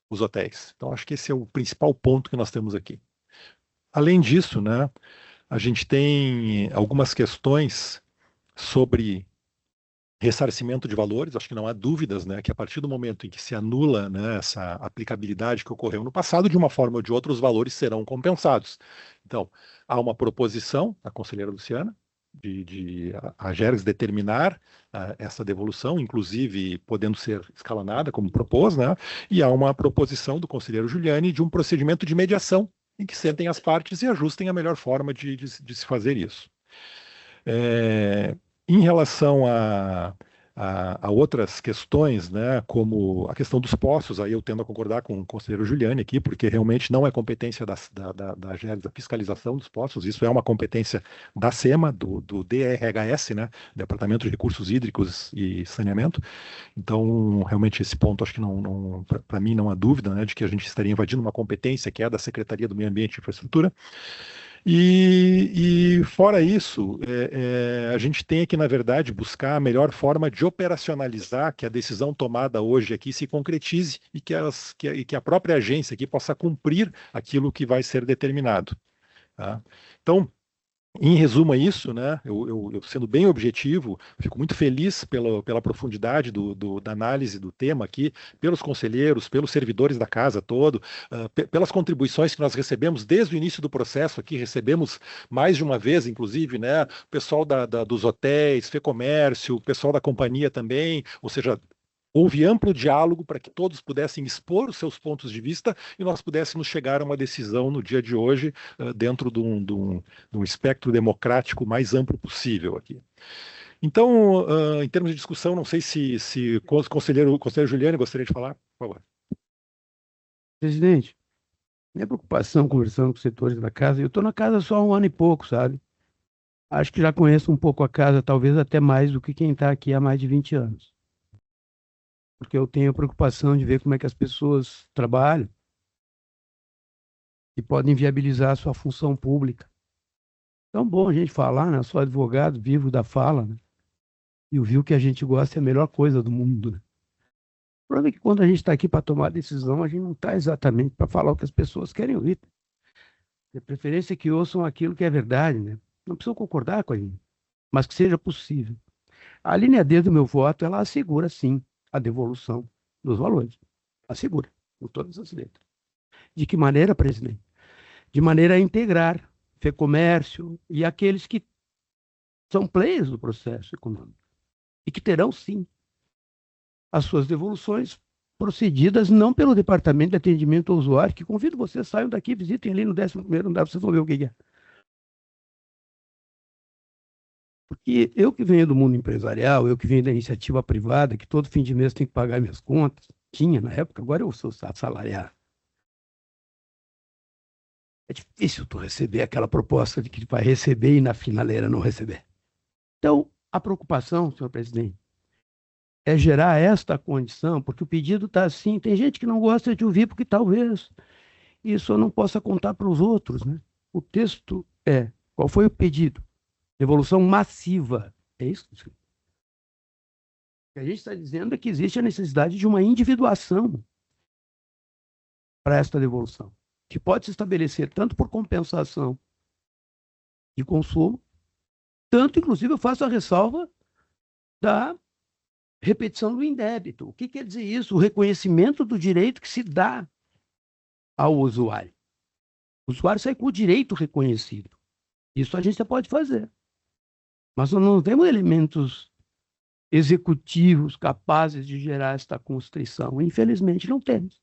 os hotéis. Então, acho que esse é o principal ponto que nós temos aqui. Além disso, né, a gente tem algumas questões sobre ressarcimento de valores. Acho que não há dúvidas, né, que a partir do momento em que se anula, né, essa aplicabilidade que ocorreu no passado, de uma forma ou de outra, os valores serão compensados. Então, há uma proposição da conselheira Luciana de a Ageres determinar essa devolução, inclusive podendo ser escalonada, como propôs, né, e há uma proposição do conselheiro Giuliani de um procedimento de mediação em que sentem as partes e ajustem a melhor forma de se fazer isso. Em relação a outras questões, né, como a questão dos poços, aí eu tendo a concordar com o conselheiro Giuliani aqui, porque realmente não é competência da AGERGS da fiscalização dos poços, isso é uma competência da SEMA, do DRHS, né, Departamento de Recursos Hídricos e Saneamento. Então, realmente, esse ponto, acho que para mim não há dúvida, né, de que a gente estaria invadindo uma competência que é da Secretaria do Meio Ambiente e Infraestrutura. E fora isso, a gente tem que, na verdade, buscar a melhor forma de operacionalizar que a decisão tomada hoje aqui se concretize e que a própria agência aqui possa cumprir aquilo que vai ser determinado. Tá? Então, em resumo é isso, né? Eu sendo bem objetivo, fico muito feliz pela profundidade da análise do tema aqui, pelos conselheiros, pelos servidores da casa todo, pelas contribuições que nós recebemos desde o início do processo aqui, recebemos mais de uma vez, inclusive, né? O pessoal dos hotéis, FEComércio, o pessoal da companhia também, ou seja, houve amplo diálogo para que todos pudessem expor os seus pontos de vista e nós pudéssemos chegar a uma decisão no dia de hoje, dentro de um espectro democrático mais amplo possível aqui. Então, em termos de discussão, não sei se o conselheiro Giuliani gostaria de falar, por favor. Presidente, minha preocupação conversando com os setores da casa, eu estou na casa só há 1 ano e pouco, sabe? Acho que já conheço um pouco a casa, talvez até mais do que quem está aqui há mais de 20 anos. Porque eu tenho a preocupação de ver como é que as pessoas trabalham e podem viabilizar a sua função pública. Então, bom a gente falar, né? Eu sou advogado, vivo da fala, né? E ouvir o que a gente gosta é a melhor coisa do mundo, né? O problema é que quando a gente está aqui para tomar decisão, a gente não está exatamente para falar o que as pessoas querem ouvir. De preferência que ouçam aquilo que é verdade, né? Não precisam concordar com a gente, mas que seja possível. A linha D do meu voto, ela assegura, sim, a devolução dos valores. Assegura, com todas as letras. De que maneira, presidente? De maneira a integrar FEComércio e aqueles que são players do processo econômico e que terão, sim, as suas devoluções procedidas não pelo Departamento de Atendimento ao Usuário, que convido vocês, saiam daqui, visitem ali no 11º andar, vocês vão ver o que é. Porque eu que venho do mundo empresarial, eu que venho da iniciativa privada, que todo fim de mês tem que pagar minhas contas, tinha na época, agora eu sou assalariado. É difícil tu receber aquela proposta de que vai receber e na finaleira não receber. Então, a preocupação, senhor presidente, é gerar esta condição, porque o pedido está assim, tem gente que não gosta de ouvir, porque talvez isso eu não possa contar para os outros, né? O texto é, qual foi o pedido? Devolução massiva. É isso? O que a gente está dizendo é que existe a necessidade de uma individuação para esta devolução, que pode se estabelecer tanto por compensação de consumo, tanto, inclusive, eu faço a ressalva da repetição do indébito. O que quer dizer isso? O reconhecimento do direito que se dá ao usuário. O usuário sai com o direito reconhecido. Isso a gente já pode fazer. Mas nós não temos elementos executivos capazes de gerar esta constrição. Infelizmente, não temos.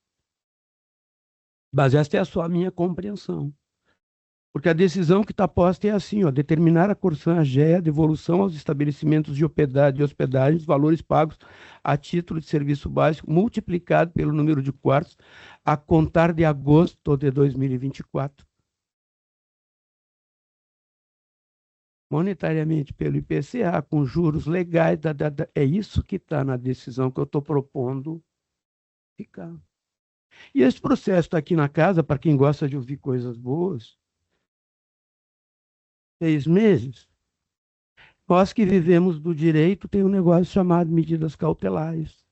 Mas esta é só a minha compreensão. Porque a decisão que está posta é assim, ó, determinar a Corsã AGEA a devolução aos estabelecimentos de hospedagem os valores pagos a título de serviço básico multiplicado pelo número de quartos a contar de agosto de 2024. Monetariamente pelo IPCA, com juros legais, é isso que está na decisão que eu estou propondo ficar. E esse processo está aqui na casa, para quem gosta de ouvir coisas boas, 6 meses. Nós que vivemos do direito, tem um negócio chamado medidas cautelares.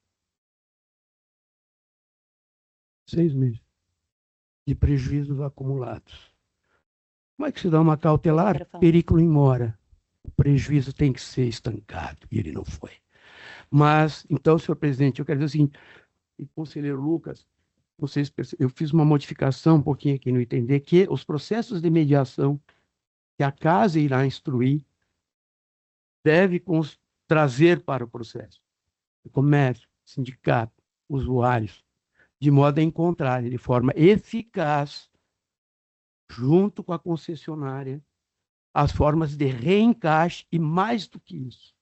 6 meses de prejuízos acumulados. Como é que se dá uma cautelar? Periculum in mora. O prejuízo tem que ser estancado, e ele não foi. Mas, então, senhor presidente, eu quero dizer assim, e conselheiro Lucas, vocês eu fiz uma modificação um pouquinho aqui no entender que os processos de mediação que a casa irá instruir deve trazer para o processo o comércio, sindicato, usuários, de modo a encontrar de forma eficaz, junto com a concessionária, as formas de reencaixe e, mais do que isso,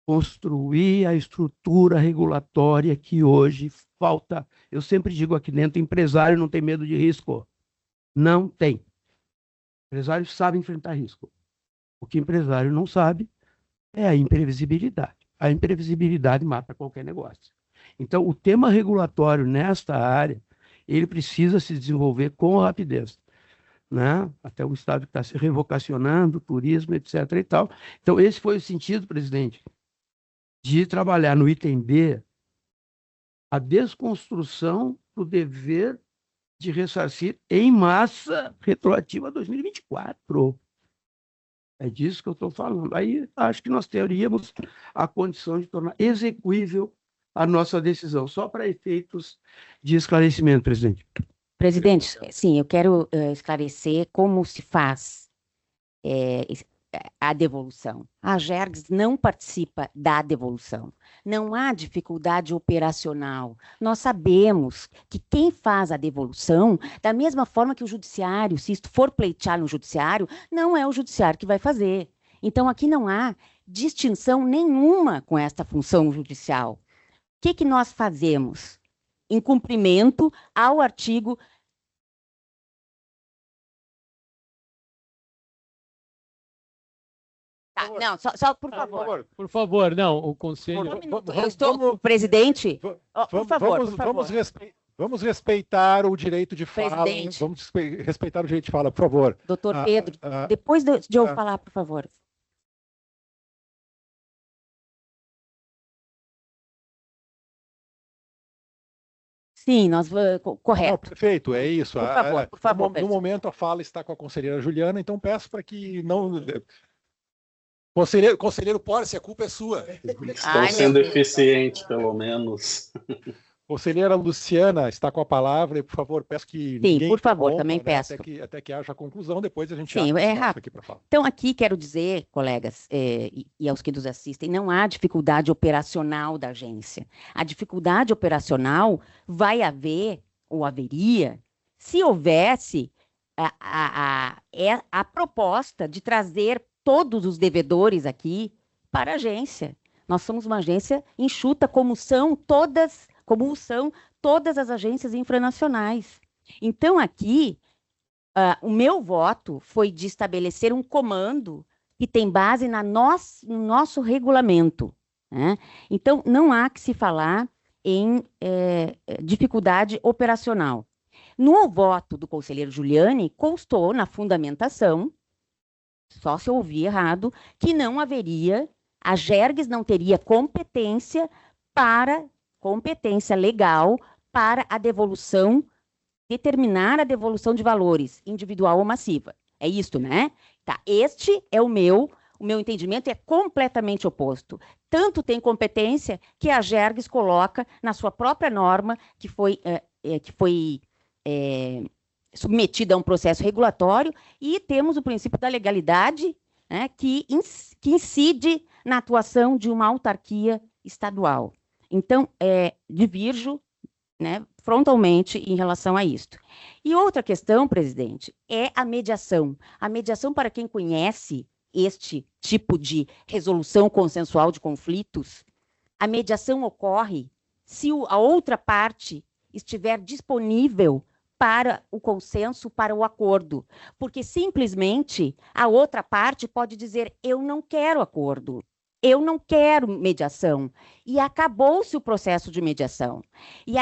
construir a estrutura regulatória que hoje falta. Eu sempre digo aqui dentro, empresário não tem medo de risco. Não tem. Empresário sabe enfrentar risco. O que empresário não sabe é a imprevisibilidade. A imprevisibilidade mata qualquer negócio. Então, o tema regulatório nesta área, ele precisa se desenvolver com rapidez, né? Até o Estado que está se revocacionando, turismo, etc. e tal. Então, esse foi o sentido, presidente, de trabalhar no item B a desconstrução do dever de ressarcir em massa retroativa a 2024. É disso que eu estou falando. Aí acho que nós teríamos a condição de tornar execuível a nossa decisão, só para efeitos de esclarecimento, presidente. Presidente, sim, eu quero esclarecer como se faz a devolução. A Gergs não participa da devolução. Não há dificuldade operacional. Nós sabemos que quem faz a devolução, da mesma forma que o judiciário, se isto for pleitear no judiciário, não é o judiciário que vai fazer. Então, aqui não há distinção nenhuma com esta função judicial. O que nós fazemos? Em cumprimento ao artigo Tá, não, só por favor. Por favor, não, o conselho... Eu estou, presidente, por favor. Vamos respeitar o direito de fala. Presidente. Vamos respeitar o direito de fala, por favor. Doutor Pedro, depois de eu falar, por favor. Sim, correto. Não, perfeito, é isso. Por favor. No momento, a fala está com a conselheira Juliana, então peço para que não... Conselheiro Porce, a culpa é sua. Estão sendo eficientes, pelo menos. Conselheira Luciana está com a palavra, e, por favor, peço que Sim, ninguém por favor, interrompa, também né, peço. até que haja a conclusão, depois a gente Sim, abre é espaço rápido. aqui para falar. Então, aqui quero dizer, colegas, e aos que nos assistem, não há dificuldade operacional da agência. A dificuldade operacional vai haver, ou haveria, se houvesse a proposta de trazer todos os devedores aqui para a agência. Nós somos uma agência enxuta, como são todas as agências infranacionais. Então, aqui, o meu voto foi de estabelecer um comando que tem base no nosso regulamento, né? Então, não há que se falar em dificuldade operacional. No voto do conselheiro Giuliani, constou na fundamentação, só se eu ouvi errado, que não haveria, a Gergs não teria competência legal para a devolução, determinar a devolução de valores, individual ou massiva. É isso, né? Tá, este é o meu entendimento é completamente oposto. Tanto tem competência que a Gergs coloca na sua própria norma, que foi submetida a um processo regulatório, e temos o princípio da legalidade, né, que incide na atuação de uma autarquia estadual. Então, divirjo, né, frontalmente em relação a isto. E outra questão, presidente, é a mediação. A mediação, para quem conhece este tipo de resolução consensual de conflitos, a mediação ocorre se a outra parte estiver disponível para o consenso, para o acordo, porque simplesmente a outra parte pode dizer: eu não quero acordo, eu não quero mediação, e acabou-se o processo de mediação. E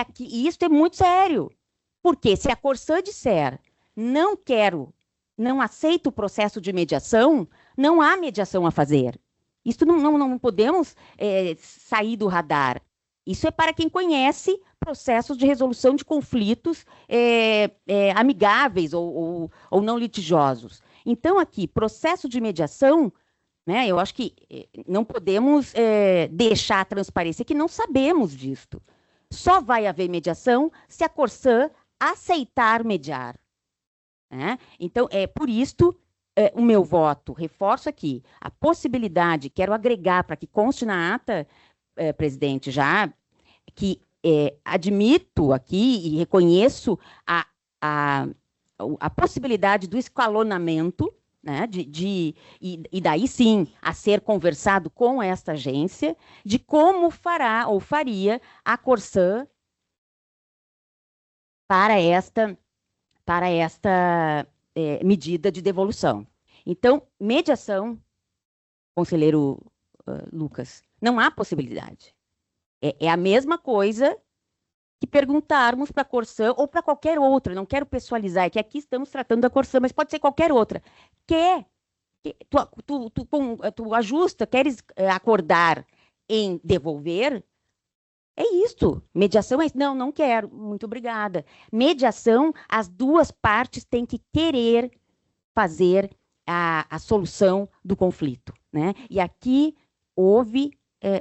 isso é muito sério, porque se a Corsã disser: não quero, não aceito o processo de mediação, não há mediação a fazer. Isso não podemos sair do radar. Isso é para quem conhece processos de resolução de conflitos amigáveis ou não litigiosos. Então, aqui, processo de mediação né? Eu acho que não podemos deixar transparecer que não sabemos disto. Só vai haver mediação se a Corsã aceitar mediar, né? Então, por isto, o meu voto, reforço aqui, a possibilidade, quero agregar para que conste na ata, presidente, já, que admito aqui e reconheço a possibilidade do escalonamento, né, e daí sim a ser conversado com esta agência de como fará ou faria a Corsã para esta medida de devolução. Então, mediação, conselheiro Lucas, não há possibilidade. É a mesma coisa que perguntarmos para a Corsã ou para qualquer outra, não quero pessoalizar, é que aqui estamos tratando da Corsã, mas pode ser qualquer outra. Tu ajusta, queres acordar em devolver? É isso. Mediação é isso. Não, não quero. Muito obrigada. Mediação, as duas partes têm que querer fazer a solução do conflito, né? E aqui houve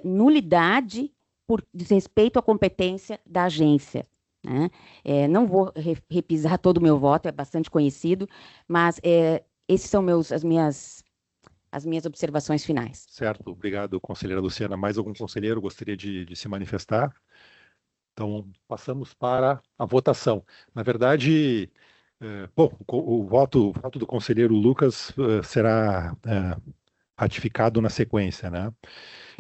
nulidade por desrespeito à competência da agência, né? Não vou repisar todo o meu voto, é bastante conhecido, mas esses são as minhas observações finais. Certo, obrigado, conselheira Luciana. Mais algum conselheiro gostaria de se manifestar? Então, passamos para a votação. Na verdade, o voto do conselheiro Lucas será ratificado na sequência, né?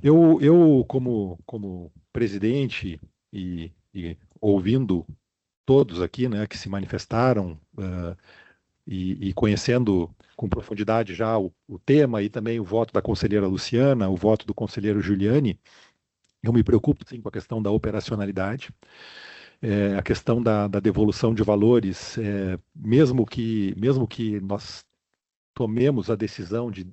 Eu como presidente e ouvindo todos aqui, né, que se manifestaram, e conhecendo com profundidade já o tema e também o voto da conselheira Luciana, o voto do conselheiro Giuliani, eu me preocupo sim com a questão da operacionalidade, a questão da devolução de valores, mesmo que nós tomemos a decisão de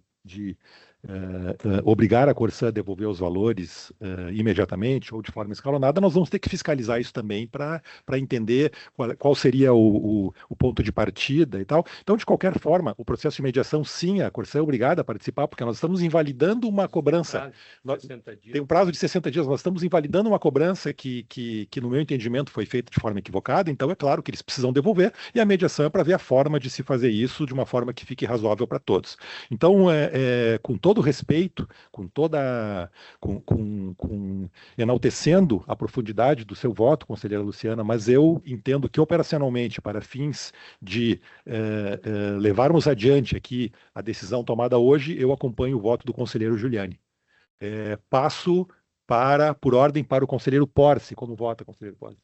obrigar a Corsã a devolver os valores imediatamente ou de forma escalonada, nós vamos ter que fiscalizar isso também para entender qual seria o ponto de partida e tal. Então, de qualquer forma, o processo de mediação, sim, a Corsã é obrigada a participar, porque nós estamos invalidando uma cobrança. Tem um prazo de 60 dias, nós estamos invalidando uma cobrança que, no meu entendimento, foi feita de forma equivocada, então é claro que eles precisam devolver, e a mediação é para ver a forma de se fazer isso de uma forma que fique razoável para todos. Então, com todo respeito, enaltecendo a profundidade do seu voto, conselheira Luciana, mas eu entendo que operacionalmente, para fins de levarmos adiante aqui a decisão tomada hoje, eu acompanho o voto do conselheiro Giuliani. Passo por ordem para o conselheiro Porce. Como vota, conselheiro Porce?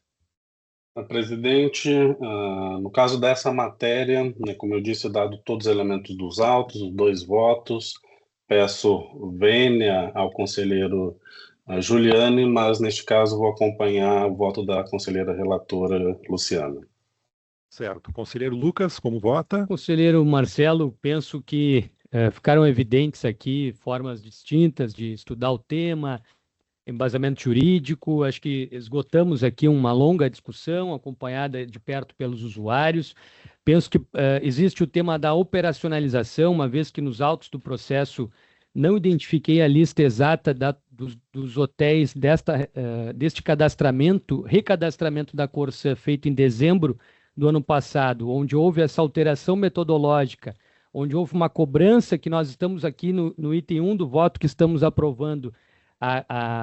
Presidente, no caso dessa matéria, né, como eu disse, dado todos os elementos dos autos, os 2 votos, peço vênia ao conselheiro Giuliani, mas neste caso vou acompanhar o voto da conselheira relatora Luciana. Certo. Conselheiro Lucas, como vota? Conselheiro Marcelo, penso que ficaram evidentes aqui formas distintas de estudar o tema, embasamento jurídico. Acho que esgotamos aqui uma longa discussão, acompanhada de perto pelos usuários. Penso que existe o tema da operacionalização, uma vez que nos autos do processo não identifiquei a lista exata dos hotéis deste recadastramento da Corsã feito em dezembro do ano passado, onde houve essa alteração metodológica, onde houve uma cobrança que nós estamos aqui no item 1 do voto que estamos aprovando,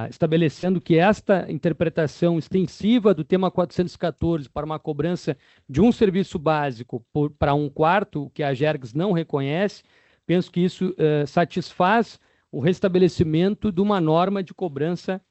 estabelecendo que esta interpretação extensiva do tema 414 para uma cobrança de um serviço básico para um quarto, que a Gergs não reconhece, penso que isso satisfaz o restabelecimento de uma norma de cobrança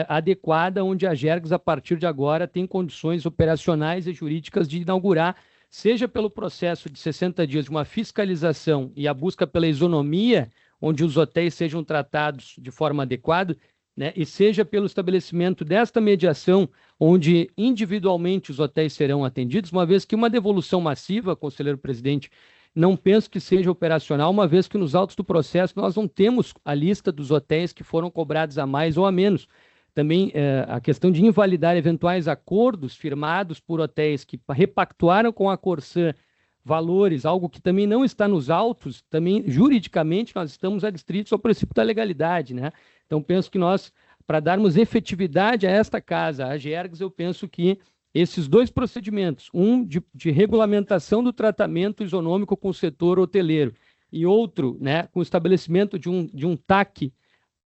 adequada, onde a Gergs, a partir de agora, tem condições operacionais e jurídicas de inaugurar, seja pelo processo de 60 dias de uma fiscalização e a busca pela isonomia, onde os hotéis sejam tratados de forma adequada, né, e seja pelo estabelecimento desta mediação, onde individualmente os hotéis serão atendidos, uma vez que uma devolução massiva, conselheiro presidente, não penso que seja operacional, uma vez que nos autos do processo nós não temos a lista dos hotéis que foram cobrados a mais ou a menos. Também a questão de invalidar eventuais acordos firmados por hotéis que repactuaram com a Corsã valores, algo que também não está nos autos, também juridicamente nós estamos adstritos ao princípio da legalidade, né? Então, penso que nós, para darmos efetividade a esta casa, a Gergs, eu penso que esses dois procedimentos, um de regulamentação do tratamento isonômico com o setor hoteleiro e outro, né, com o estabelecimento de um TAC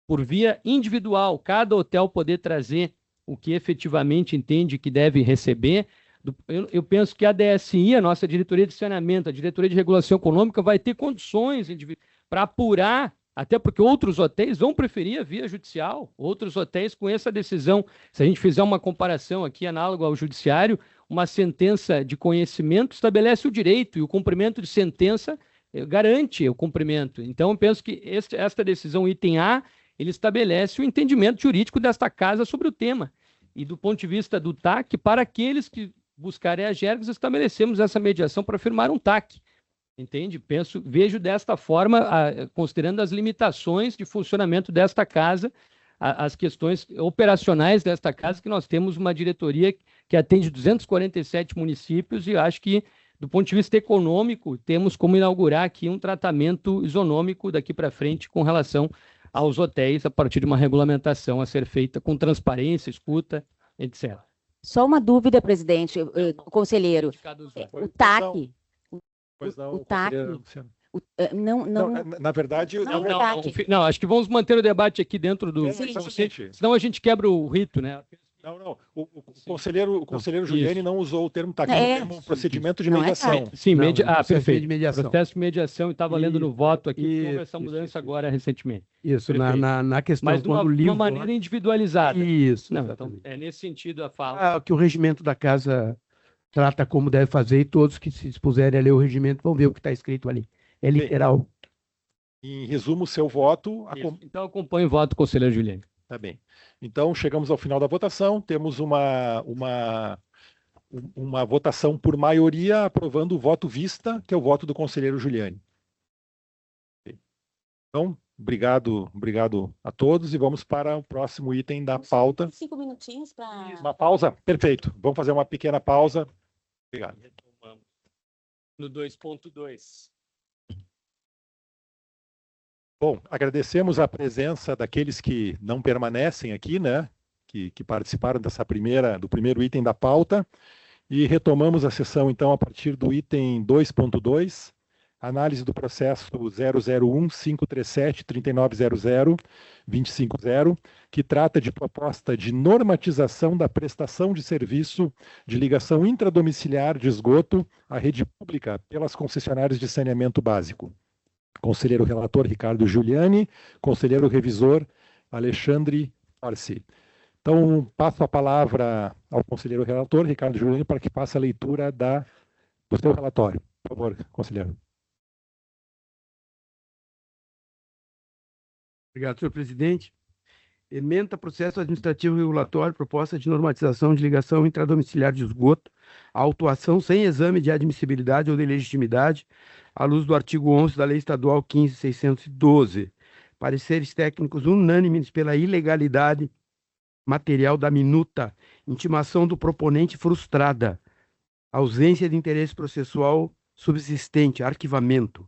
por via individual, cada hotel poder trazer o que efetivamente entende que deve receber. Eu penso que a DSI, a nossa diretoria de saneamento, a diretoria de regulação econômica, vai ter condições para apurar, até porque outros hotéis vão preferir a via judicial, outros hotéis com essa decisão. Se a gente fizer uma comparação aqui análoga ao judiciário, uma sentença de conhecimento estabelece o direito e o cumprimento de sentença garante o cumprimento. Então, eu penso que esta decisão, item A, ele estabelece o entendimento jurídico desta casa sobre o tema. E do ponto de vista do TAC, para aqueles que buscarem a Gergs, estabelecemos essa mediação para firmar um TAC. Entende? Vejo desta forma, considerando as limitações de funcionamento desta casa, as questões operacionais desta casa, que nós temos uma diretoria que atende 247 municípios e acho que, do ponto de vista econômico, temos como inaugurar aqui um tratamento isonômico daqui para frente com relação aos hotéis, a partir de uma regulamentação a ser feita com transparência, escuta, etc. Só uma dúvida, presidente, conselheiro. O TAC... Pois não, o TAC... Não, na verdade... Não, acho que vamos manter o debate aqui dentro do... Senão a gente quebra o rito, né? Não. O conselheiro Giuliani não usou o termo TAC, o termo procedimento de mediação. Sim, perfeito. De mediação. Processo de mediação, e estava lendo no voto aqui, houve essa mudança agora recentemente. Isso, na questão... Mas de uma maneira individualizada. Isso, não, então, é nesse sentido a fala. Que o regimento da casa trata como deve fazer, e todos que se dispuserem a ler o regimento vão ver o que está escrito ali. É literal. Em resumo, o seu voto... Então, acompanho o voto do conselheiro Giuliani. Tá bem. Então, chegamos ao final da votação. Temos uma votação por maioria aprovando o voto vista, que é o voto do conselheiro Giuliani. Então, obrigado a todos e vamos para o próximo item da pauta. 5 minutinhos para... Uma pausa? Perfeito. Vamos fazer uma pequena pausa. Obrigado. No 2.2. Bom, agradecemos a presença daqueles que não permanecem aqui, né? Que participaram do primeiro item da pauta. E retomamos a sessão, então, a partir do item 2.2, análise do processo 001-537-3900-250, que trata de proposta de normatização da prestação de serviço de ligação intradomiciliar de esgoto à rede pública pelas concessionárias de saneamento básico. Conselheiro relator Ricardo Giuliani, conselheiro revisor Alexandre Orsi. Então, passo a palavra ao conselheiro relator Ricardo Giuliani para que faça a leitura do seu relatório. Por favor, conselheiro. Obrigado, senhor presidente. Ementa processo administrativo regulatório, proposta de normatização de ligação intradomiciliar de esgoto, autuação sem exame de admissibilidade ou de legitimidade, à luz do artigo 11 da Lei Estadual 15.612. Pareceres técnicos unânimes pela ilegalidade material da minuta, intimação do proponente frustrada, ausência de interesse processual subsistente, arquivamento.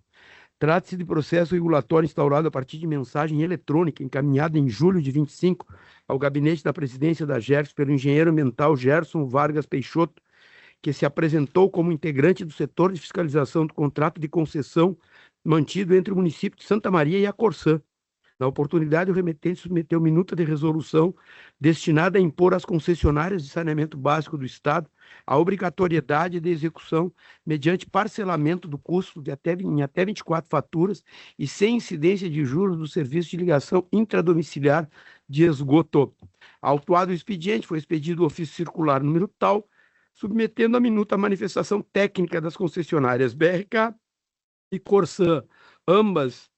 Trata-se de processo regulatório instaurado a partir de mensagem eletrônica encaminhada em julho de 25 ao gabinete da presidência da Gergs pelo engenheiro ambiental Gerson Vargas Peixoto, que se apresentou como integrante do setor de fiscalização do contrato de concessão mantido entre o município de Santa Maria e a Corsã. Na oportunidade, o remetente submeteu minuta de resolução destinada a impor às concessionárias de saneamento básico do Estado a obrigatoriedade de execução mediante parcelamento do custo em até 24 faturas e sem incidência de juros do serviço de ligação intradomiciliar de esgoto. Autuado o expediente, foi expedido o ofício circular número tal, submetendo a minuta à manifestação técnica das concessionárias BRK e Corsã, ambas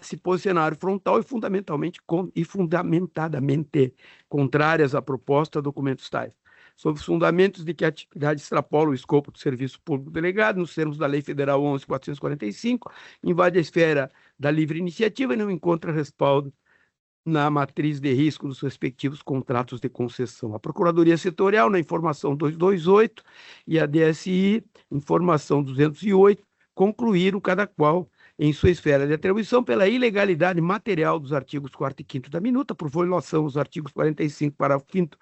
se posicionaram frontal e fundamentadamente contrárias à proposta documentos tais, sob os fundamentos de que a atividade extrapola o escopo do serviço público delegado, nos termos da Lei Federal 11.445, invade a esfera da livre iniciativa e não encontra respaldo na matriz de risco dos respectivos contratos de concessão. A Procuradoria Setorial, na informação 228, e a DSI, informação 208, concluíram cada qual em sua esfera de atribuição pela ilegalidade material dos artigos 4º e 5º da minuta, por violação aos artigos 45, parágrafo 5º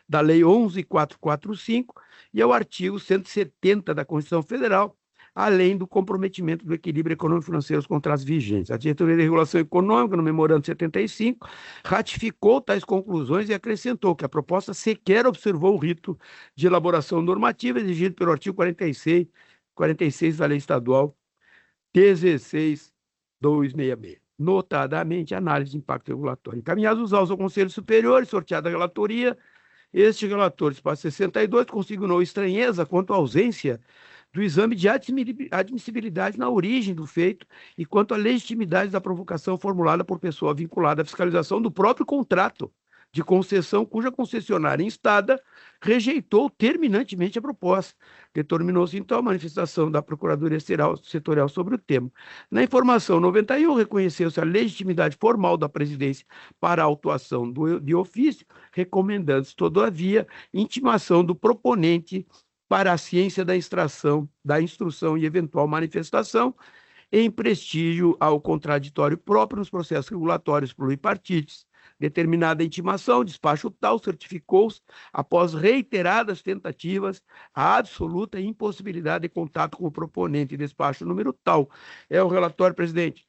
da Lei 11.445 e ao artigo 170 da Constituição Federal, além do comprometimento do equilíbrio econômico-financeiro dos contratos vigentes. A Diretoria de Regulação Econômica, no memorando 75, ratificou tais conclusões e acrescentou que a proposta sequer observou o rito de elaboração normativa exigido pelo artigo 46 da Lei Estadual 16.266. Notadamente, análise de impacto regulatório. Encaminhados os autos ao Conselho Superior, sorteada a relatoria, este relator, espaço 62, consignou estranheza quanto à ausência do exame de admissibilidade na origem do feito e quanto à legitimidade da provocação formulada por pessoa vinculada à fiscalização do próprio contrato de concessão, cuja concessionária instada rejeitou terminantemente a proposta. Determinou-se, então, a manifestação da Procuradoria Setorial sobre o tema. Na informação 91, reconheceu-se a legitimidade formal da presidência para a autuação de ofício, recomendando-se, todavia, intimação do proponente para a ciência da instrução e eventual manifestação, em prestígio ao contraditório próprio nos processos regulatórios pluripartites. Determinada intimação, despacho tal, certificou-se, após reiteradas tentativas, a absoluta impossibilidade de contato com o proponente, despacho número tal. É o relatório, presidente.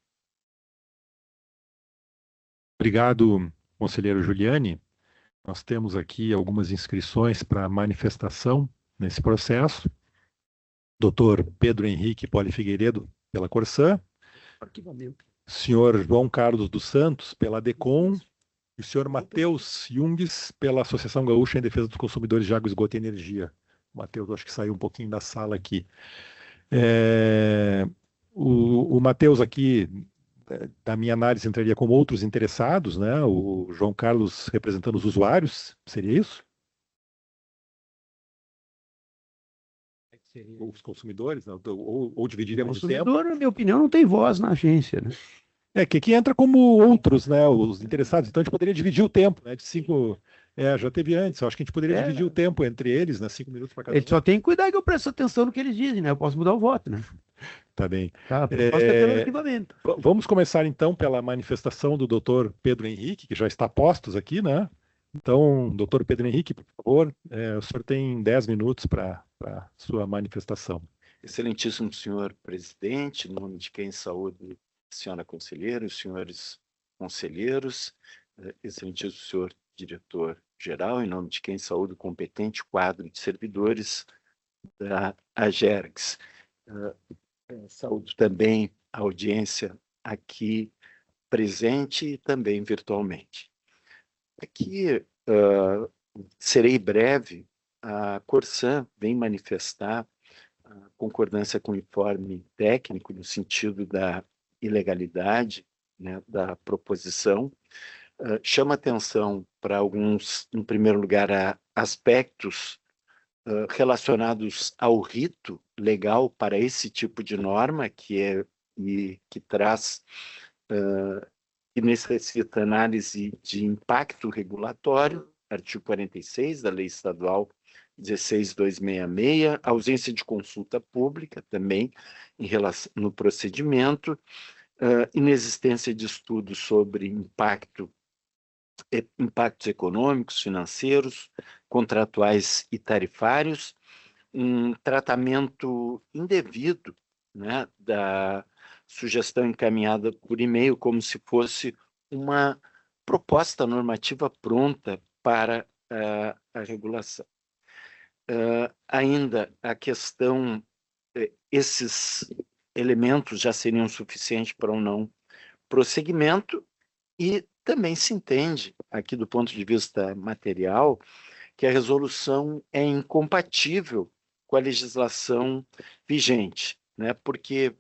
Obrigado, conselheiro Giuliani. Nós temos aqui algumas inscrições para manifestação nesse processo. Doutor Pedro Henrique Poli Figueiredo, pela Corsã. Arquivamento. Senhor João Carlos dos Santos, pela DECOM. E o senhor Matheus Jungues, pela Associação Gaúcha em Defesa dos Consumidores de Água, Esgoto e Energia. O Matheus, acho que saiu um pouquinho da sala aqui. O Matheus aqui, da minha análise, entraria como outros interessados, né? O João Carlos representando os usuários, seria isso? Os consumidores, né? ou dividiríamos o tempo. O consumidor, na minha opinião, não tem voz na agência, né? Que aqui entra como outros, né? Os interessados. Então a gente poderia dividir o tempo, né? De 5. Já teve antes. Eu acho que a gente poderia dividir o tempo entre eles, né? 5 minutos para cada um. Ele só tem que cuidar que eu presto atenção no que eles dizem, né? Eu posso mudar o voto, né? Tá bem. Tá, posso ter pelo arquivamento. Vamos começar então pela manifestação do doutor Pedro Henrique, que já está postos aqui, né? Então, doutor Pedro Henrique, por favor, o senhor tem 10 minutos para sua manifestação. Excelentíssimo senhor presidente, em nome de quem saúdo a senhora conselheira, os senhores conselheiros, excelentíssimo senhor diretor-geral, em nome de quem saúdo o competente quadro de servidores da AGERGS. Saúdo também a audiência aqui presente e também virtualmente. Aqui serei breve. A Corsã vem manifestar a concordância com o informe técnico no sentido da ilegalidade, né, da proposição. Chama atenção para alguns, em primeiro lugar, aspectos relacionados ao rito legal para esse tipo de norma, que traz que necessita análise de impacto regulatório, artigo 46 da Lei Estadual 16.266, ausência de consulta pública também no procedimento, inexistência de estudos sobre impactos econômicos, financeiros, contratuais e tarifários, um tratamento indevido, né, da sugestão encaminhada por e-mail como se fosse uma proposta normativa pronta para a regulação. Ainda a questão, esses elementos já seriam suficientes para um não prosseguimento, e também se entende, aqui do ponto de vista material, que a resolução é incompatível com a legislação vigente, né? Porque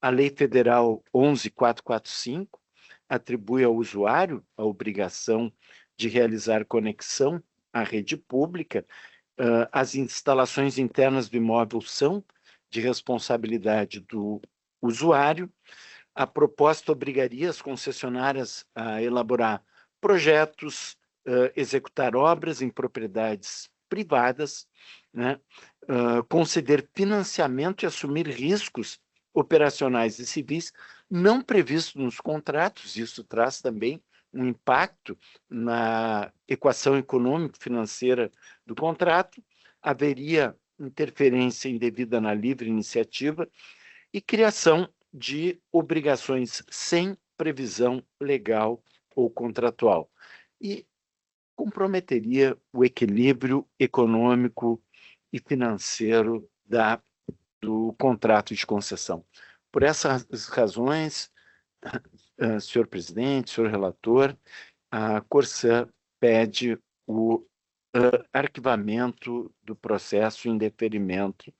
a Lei Federal 11.445 atribui ao usuário a obrigação de realizar conexão à rede pública. As instalações internas do imóvel são de responsabilidade do usuário. A proposta obrigaria as concessionárias a elaborar projetos, executar obras em propriedades privadas, né? Conceder financiamento e assumir riscos operacionais e civis não previstos nos contratos. Isso traz também um impacto na equação econômico-financeira do contrato. Haveria interferência indevida na livre iniciativa e criação de obrigações sem previsão legal ou contratual. E comprometeria o equilíbrio econômico e financeiro do contrato de concessão. Por essas razões, senhor presidente, senhor relator, a Corsã pede o arquivamento do processo em deferimento,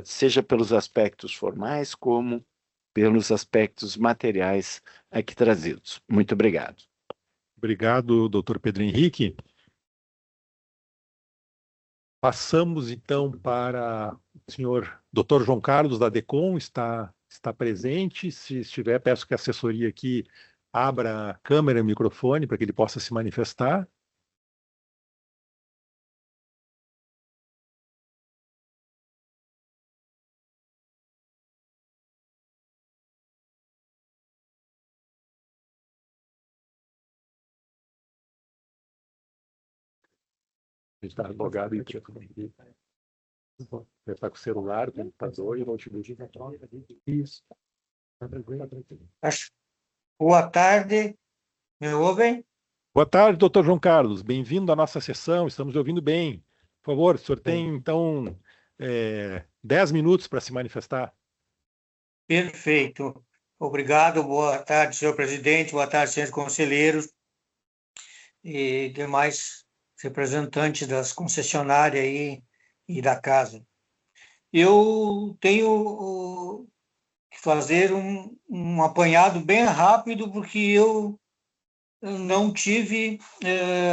seja pelos aspectos formais como pelos aspectos materiais aqui trazidos. Muito obrigado. Obrigado, doutor Pedro Henrique. Passamos, então, para o senhor doutor João Carlos, da DECOM, está presente. Se estiver, peço que a assessoria aqui abra a câmera e o microfone para que ele possa se manifestar. Ele está logado em ele está com o celular, o computador e o notebook. Isso. Boa tarde, me ouvem? Boa tarde, doutor João Carlos. Bem-vindo à nossa sessão, estamos ouvindo bem. Por favor, o senhor tem, então, 10 minutos para se manifestar. Perfeito. Obrigado, boa tarde, senhor presidente, boa tarde, senhores conselheiros e demais representantes das concessionárias aí e da casa. Eu tenho que fazer um apanhado bem rápido, porque eu não tive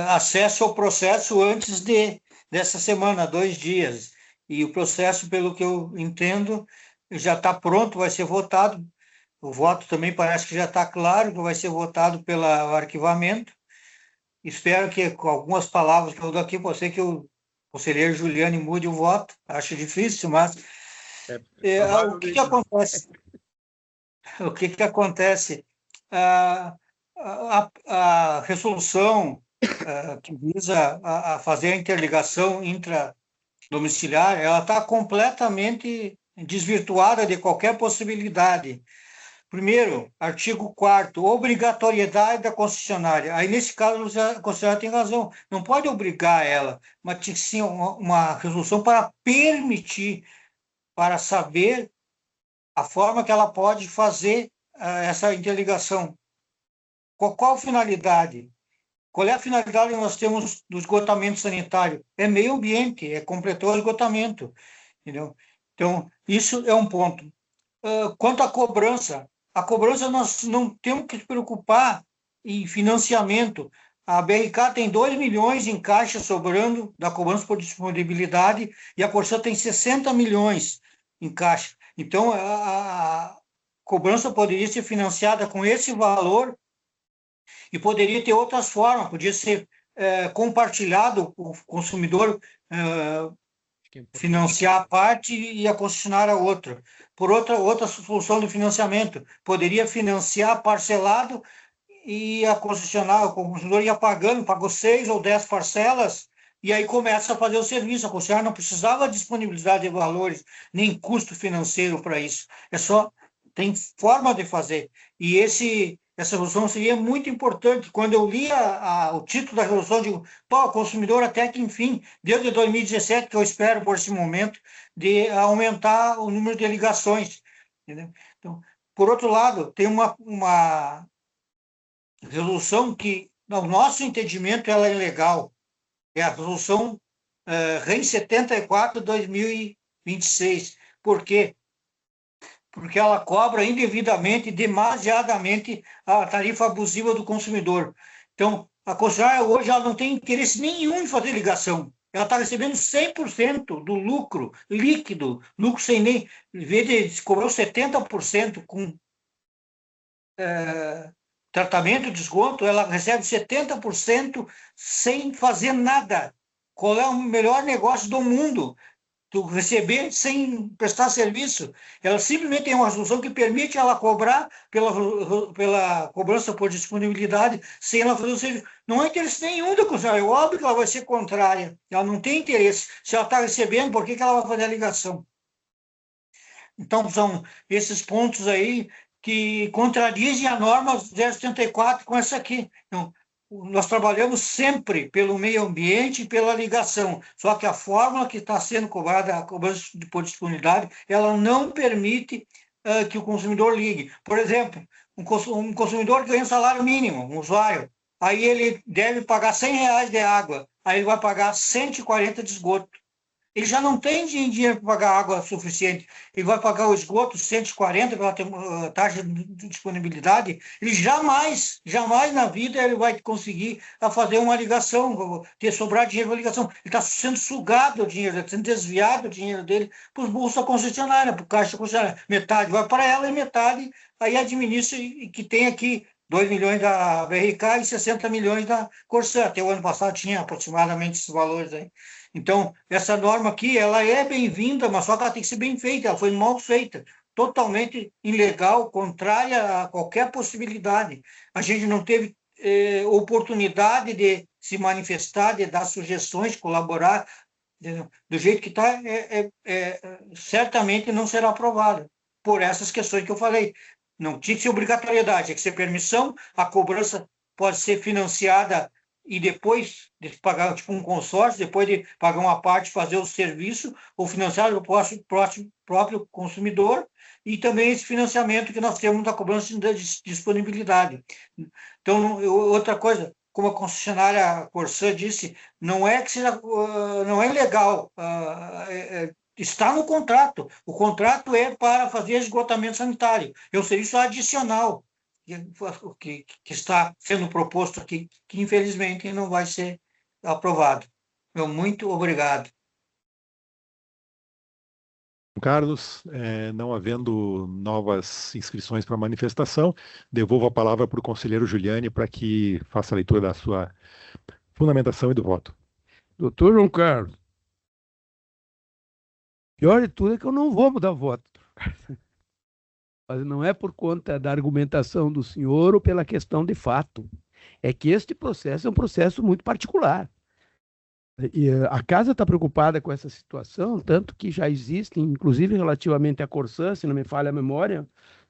acesso ao processo antes dessa semana, 2 dias. E o processo, pelo que eu entendo, já está pronto, vai ser votado. O voto também parece que já está claro, que vai ser votado pelo arquivamento. Espero que, com algumas palavras que eu dou aqui, pode ser que o conselheiro Juliane mude o voto. Acho difícil, mas o que acontece? O que acontece? A resolução que visa a fazer a interligação intradomiciliar, ela está completamente desvirtuada de qualquer possibilidade. Primeiro, artigo 4º, obrigatoriedade da concessionária. Aí, nesse caso, a concessionária tem razão. Não pode obrigar ela, mas tinha que ser uma resolução para permitir, para saber a forma que ela pode fazer essa interligação. Qual a finalidade? Qual é a finalidade que nós temos do esgotamento sanitário? É meio ambiente, é completar o esgotamento. Entendeu? Então, isso é um ponto. Quanto à cobrança, nós não temos que se preocupar em financiamento. A BRK tem 2 milhões em caixa sobrando da cobrança por disponibilidade e a Corsã tem 60 milhões em caixa. Então, a cobrança poderia ser financiada com esse valor e poderia ter outras formas, podia ser compartilhado, o consumidor financiar a parte e a concessionária a outra. Por outra solução de financiamento, poderia financiar parcelado e a concessionária, o consumidor ia pagando, pagou 6 ou 10 parcelas, e aí começa a fazer o serviço. A concessionária não precisava de disponibilidade de valores, nem custo financeiro para isso. Tem forma de fazer. E essa resolução seria muito importante. Quando eu li o título da resolução, eu digo, o consumidor até que, enfim, desde 2017, que eu espero por esse momento, de aumentar o número de ligações. Entendeu? Então, por outro lado, tem uma resolução que, no nosso entendimento, ela é legal. É a resolução REN 74/2026. Por quê? Porque ela cobra indevidamente, demasiadamente, a tarifa abusiva do consumidor. Então, a concessionária hoje ela não tem interesse nenhum em fazer ligação. Ela está recebendo 100% do lucro líquido, lucro sem nem... Em vez de cobrou 70% com tratamento de esgoto, ela recebe 70% sem fazer nada. Qual é o melhor negócio do mundo? Tu receber sem prestar serviço. Ela simplesmente tem uma resolução que permite ela cobrar pela cobrança por disponibilidade sem ela fazer o serviço. Não há interesse nenhum da concessionária. É óbvio que ela vai ser contrária. Ela não tem interesse. Se ela está recebendo, por que ela vai fazer a ligação? Então, são esses pontos aí que contradizem a norma 074 com essa aqui. Então, nós trabalhamos sempre pelo meio ambiente e pela ligação, só que a fórmula que está sendo cobrada, a cobrança por disponibilidade, ela não permite que o consumidor ligue. Por exemplo, um consumidor que ganha um salário mínimo, um usuário, aí ele deve pagar R$100 de água, aí ele vai pagar 140 de esgoto. Ele já não tem dinheiro para pagar água suficiente, ele vai pagar o esgoto 140 pela taxa de disponibilidade, ele jamais na vida ele vai conseguir fazer uma ligação, ter sobrar dinheiro para ligação. Ele está sendo sugado o dinheiro, está sendo desviado o dinheiro dele para os bolsos da concessionária, para o caixa da concessionária. Metade vai para ela e metade aí administra, e que tem aqui 2 milhões da BRK e 60 milhões da Corsã. Até o ano passado tinha aproximadamente esses valores aí. Então, essa norma aqui, ela é bem-vinda, mas só que ela tem que ser bem feita, ela foi mal feita, totalmente ilegal, contrária a qualquer possibilidade. A gente não teve oportunidade de se manifestar, de dar sugestões, colaborar, do jeito que está, certamente não será aprovada, por essas questões que eu falei. Não tinha que ser obrigatoriedade, tinha que ser permissão, a cobrança pode ser financiada e depois de pagar tipo um consórcio, depois de pagar uma parte, fazer o serviço, ou financiar o próprio consumidor, e também esse financiamento que nós temos da cobrança de disponibilidade. Então, outra coisa, como a concessionária Corsã disse, não é que seja, não é legal, está no contrato. O contrato é para fazer esgotamento sanitário, é um serviço adicional que está sendo proposto aqui, que infelizmente não vai ser aprovado. Meu muito obrigado. Carlos, não havendo novas inscrições para a manifestação, devolvo a palavra para o conselheiro Giuliani para que faça a leitura da sua fundamentação e do voto. Doutor João Carlos, pior de tudo é que eu não vou mudar voto. Mas não é por conta da argumentação do senhor ou pela questão de fato. É que este processo é um processo muito particular. E a casa está preocupada com essa situação, tanto que já existem, inclusive relativamente à Corsã, se não me falha a memória,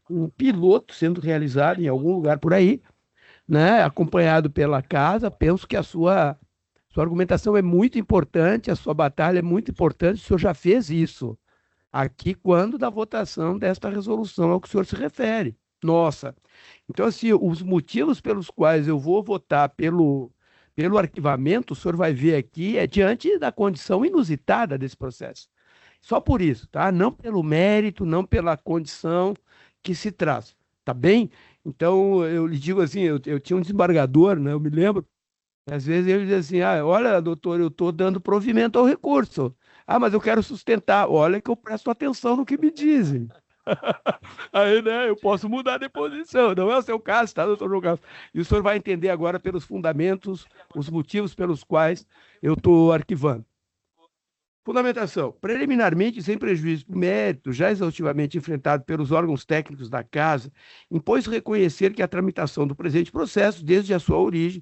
um piloto sendo realizado em algum lugar por aí, né, acompanhado pela casa. Penso que a sua argumentação é muito importante, a sua batalha é muito importante, o senhor já fez isso aqui quando da votação desta resolução ao que o senhor se refere. Nossa, então assim, os motivos pelos quais eu vou votar pelo arquivamento, o senhor vai ver aqui, é diante da condição inusitada desse processo. Só por isso, tá? Não pelo mérito, não pela condição que se traz, tá bem? Então, eu lhe digo assim, eu tinha um desembargador, né? Eu me lembro, às vezes ele dizia assim, olha, doutor, eu estou dando provimento ao recurso. Mas eu quero sustentar. Olha que eu presto atenção no que me dizem. Aí, né, eu posso mudar de posição. Não é o seu caso, tá, doutor João Carlos? E o senhor vai entender agora pelos fundamentos, os motivos pelos quais eu estou arquivando. Fundamentação. Preliminarmente, sem prejuízo do mérito, já exaustivamente enfrentado pelos órgãos técnicos da Casa, impôs reconhecer que a tramitação do presente processo, desde a sua origem,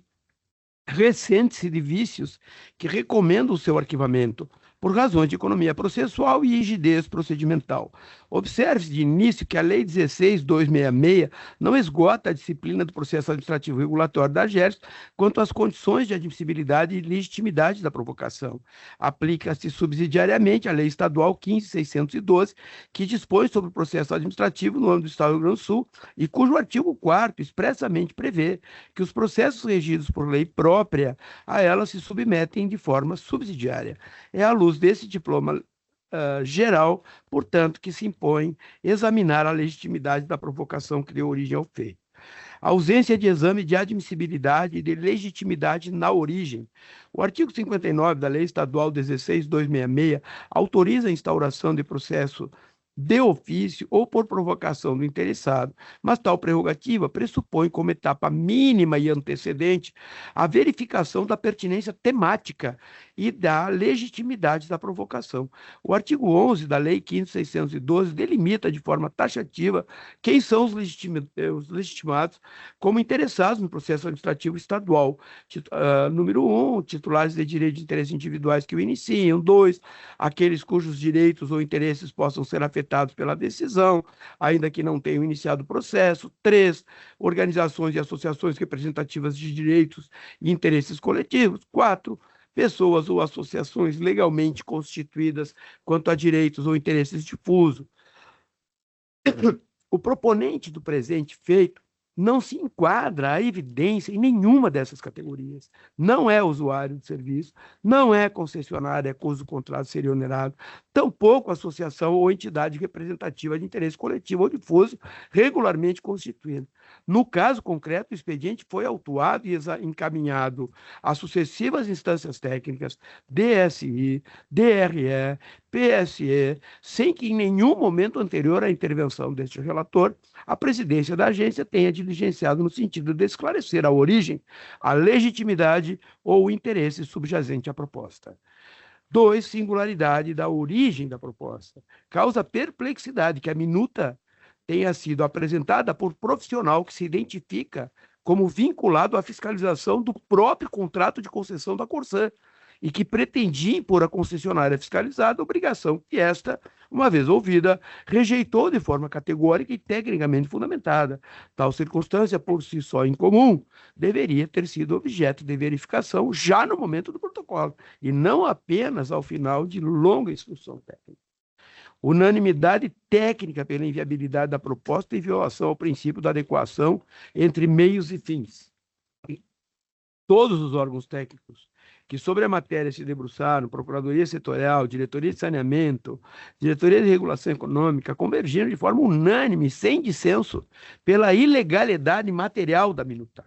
ressente-se de vícios que recomendam o seu arquivamento, por razões de economia processual e rigidez procedimental. Observe-se de início que a Lei 16.266 não esgota a disciplina do processo administrativo regulatório da AGERGS quanto às condições de admissibilidade e legitimidade da provocação. Aplica-se subsidiariamente a Lei Estadual 15.612, que dispõe sobre o processo administrativo no âmbito do Estado do Rio Grande do Sul e cujo artigo 4º expressamente prevê que os processos regidos por lei própria a ela se submetem de forma subsidiária. É à luz desse diploma geral, portanto, que se impõe examinar a legitimidade da provocação que deu origem ao feito. A ausência de exame de admissibilidade e de legitimidade na origem. O artigo 59 da Lei Estadual 16.266 autoriza a instauração de processo de ofício ou por provocação do interessado, mas tal prerrogativa pressupõe como etapa mínima e antecedente a verificação da pertinência temática e da legitimidade da provocação. O artigo 11 da Lei 15.612 delimita de forma taxativa quem são os legitimados como interessados no processo administrativo estadual. Número 1, titulares de direitos de interesse individuais que o iniciam. 2, aqueles cujos direitos ou interesses possam ser afetados pela decisão, ainda que não tenham iniciado o processo. 3, organizações e associações representativas de direitos e interesses coletivos. 4, pessoas ou associações legalmente constituídas quanto a direitos ou interesses difusos. O proponente do presente feito não se enquadra a evidência em nenhuma dessas categorias. Não é usuário de serviço, não é concessionária cujo contrato seria onerado, tampouco associação ou entidade representativa de interesse coletivo ou difuso regularmente constituída. No caso concreto, o expediente foi autuado e encaminhado às sucessivas instâncias técnicas, DSI, DRE, PSE, sem que em nenhum momento anterior à intervenção deste relator, a presidência da agência tenha diligenciado no sentido de esclarecer a origem, a legitimidade ou o interesse subjacente à proposta. 2, singularidade da origem da proposta. Causa perplexidade que a minuta tenha sido apresentada por profissional que se identifica como vinculado à fiscalização do próprio contrato de concessão da Corsã e que pretendia impor à concessionária fiscalizada a obrigação que esta, uma vez ouvida, rejeitou de forma categórica e tecnicamente fundamentada. Tal circunstância, por si só incomum, deveria ter sido objeto de verificação já no momento do protocolo, e não apenas ao final de longa instrução técnica. Unanimidade técnica pela inviabilidade da proposta e violação ao princípio da adequação entre meios e fins. Todos os órgãos técnicos que sobre a matéria se debruçaram, Procuradoria Setorial, Diretoria de Saneamento, Diretoria de Regulação Econômica, convergiram de forma unânime, sem dissenso, pela ilegalidade material da minuta,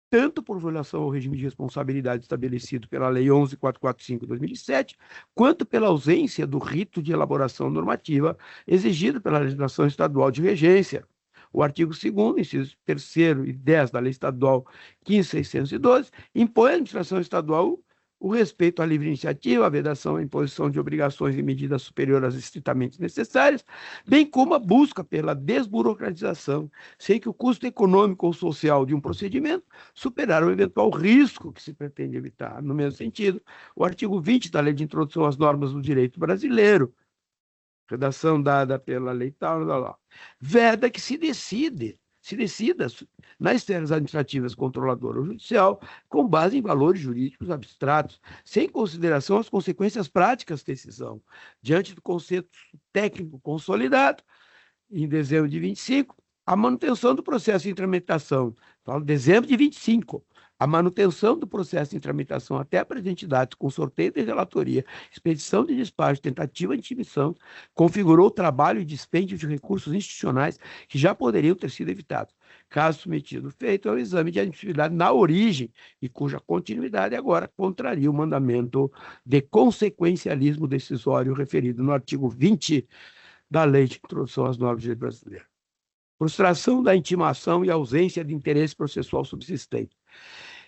tanto por violação ao regime de responsabilidade estabelecido pela Lei 11.445 de 2007, quanto pela ausência do rito de elaboração normativa exigido pela legislação estadual de regência. O artigo 2º, incisos 3º e 10 da Lei Estadual 15.612, impõe à administração estadual o respeito à livre iniciativa, a vedação à imposição de obrigações e medidas superiores às estritamente necessárias, bem como a busca pela desburocratização, sem que o custo econômico ou social de um procedimento superar o eventual risco que se pretende evitar. No mesmo sentido, o artigo 20 da Lei de Introdução às Normas do Direito Brasileiro, redação dada pela lei tal, veda que se decida nas esferas administrativas, controladora ou judicial, com base em valores jurídicos abstratos, sem consideração às consequências práticas da decisão. Diante do conceito técnico consolidado, em dezembro de 25, a manutenção do processo de tramitação, falo dezembro de 25, a manutenção do processo de tramitação até a presente data, com sorteio de relatoria, expedição de despacho, tentativa de intimação, configurou o trabalho e dispêndio de recursos institucionais que já poderiam ter sido evitados, caso submetido feito ao exame de admissibilidade na origem e cuja continuidade agora contraria o mandamento de consequencialismo decisório referido no artigo 20 da Lei de Introdução às Normas do Direito Brasileiro. Frustração da intimação e ausência de interesse processual subsistente.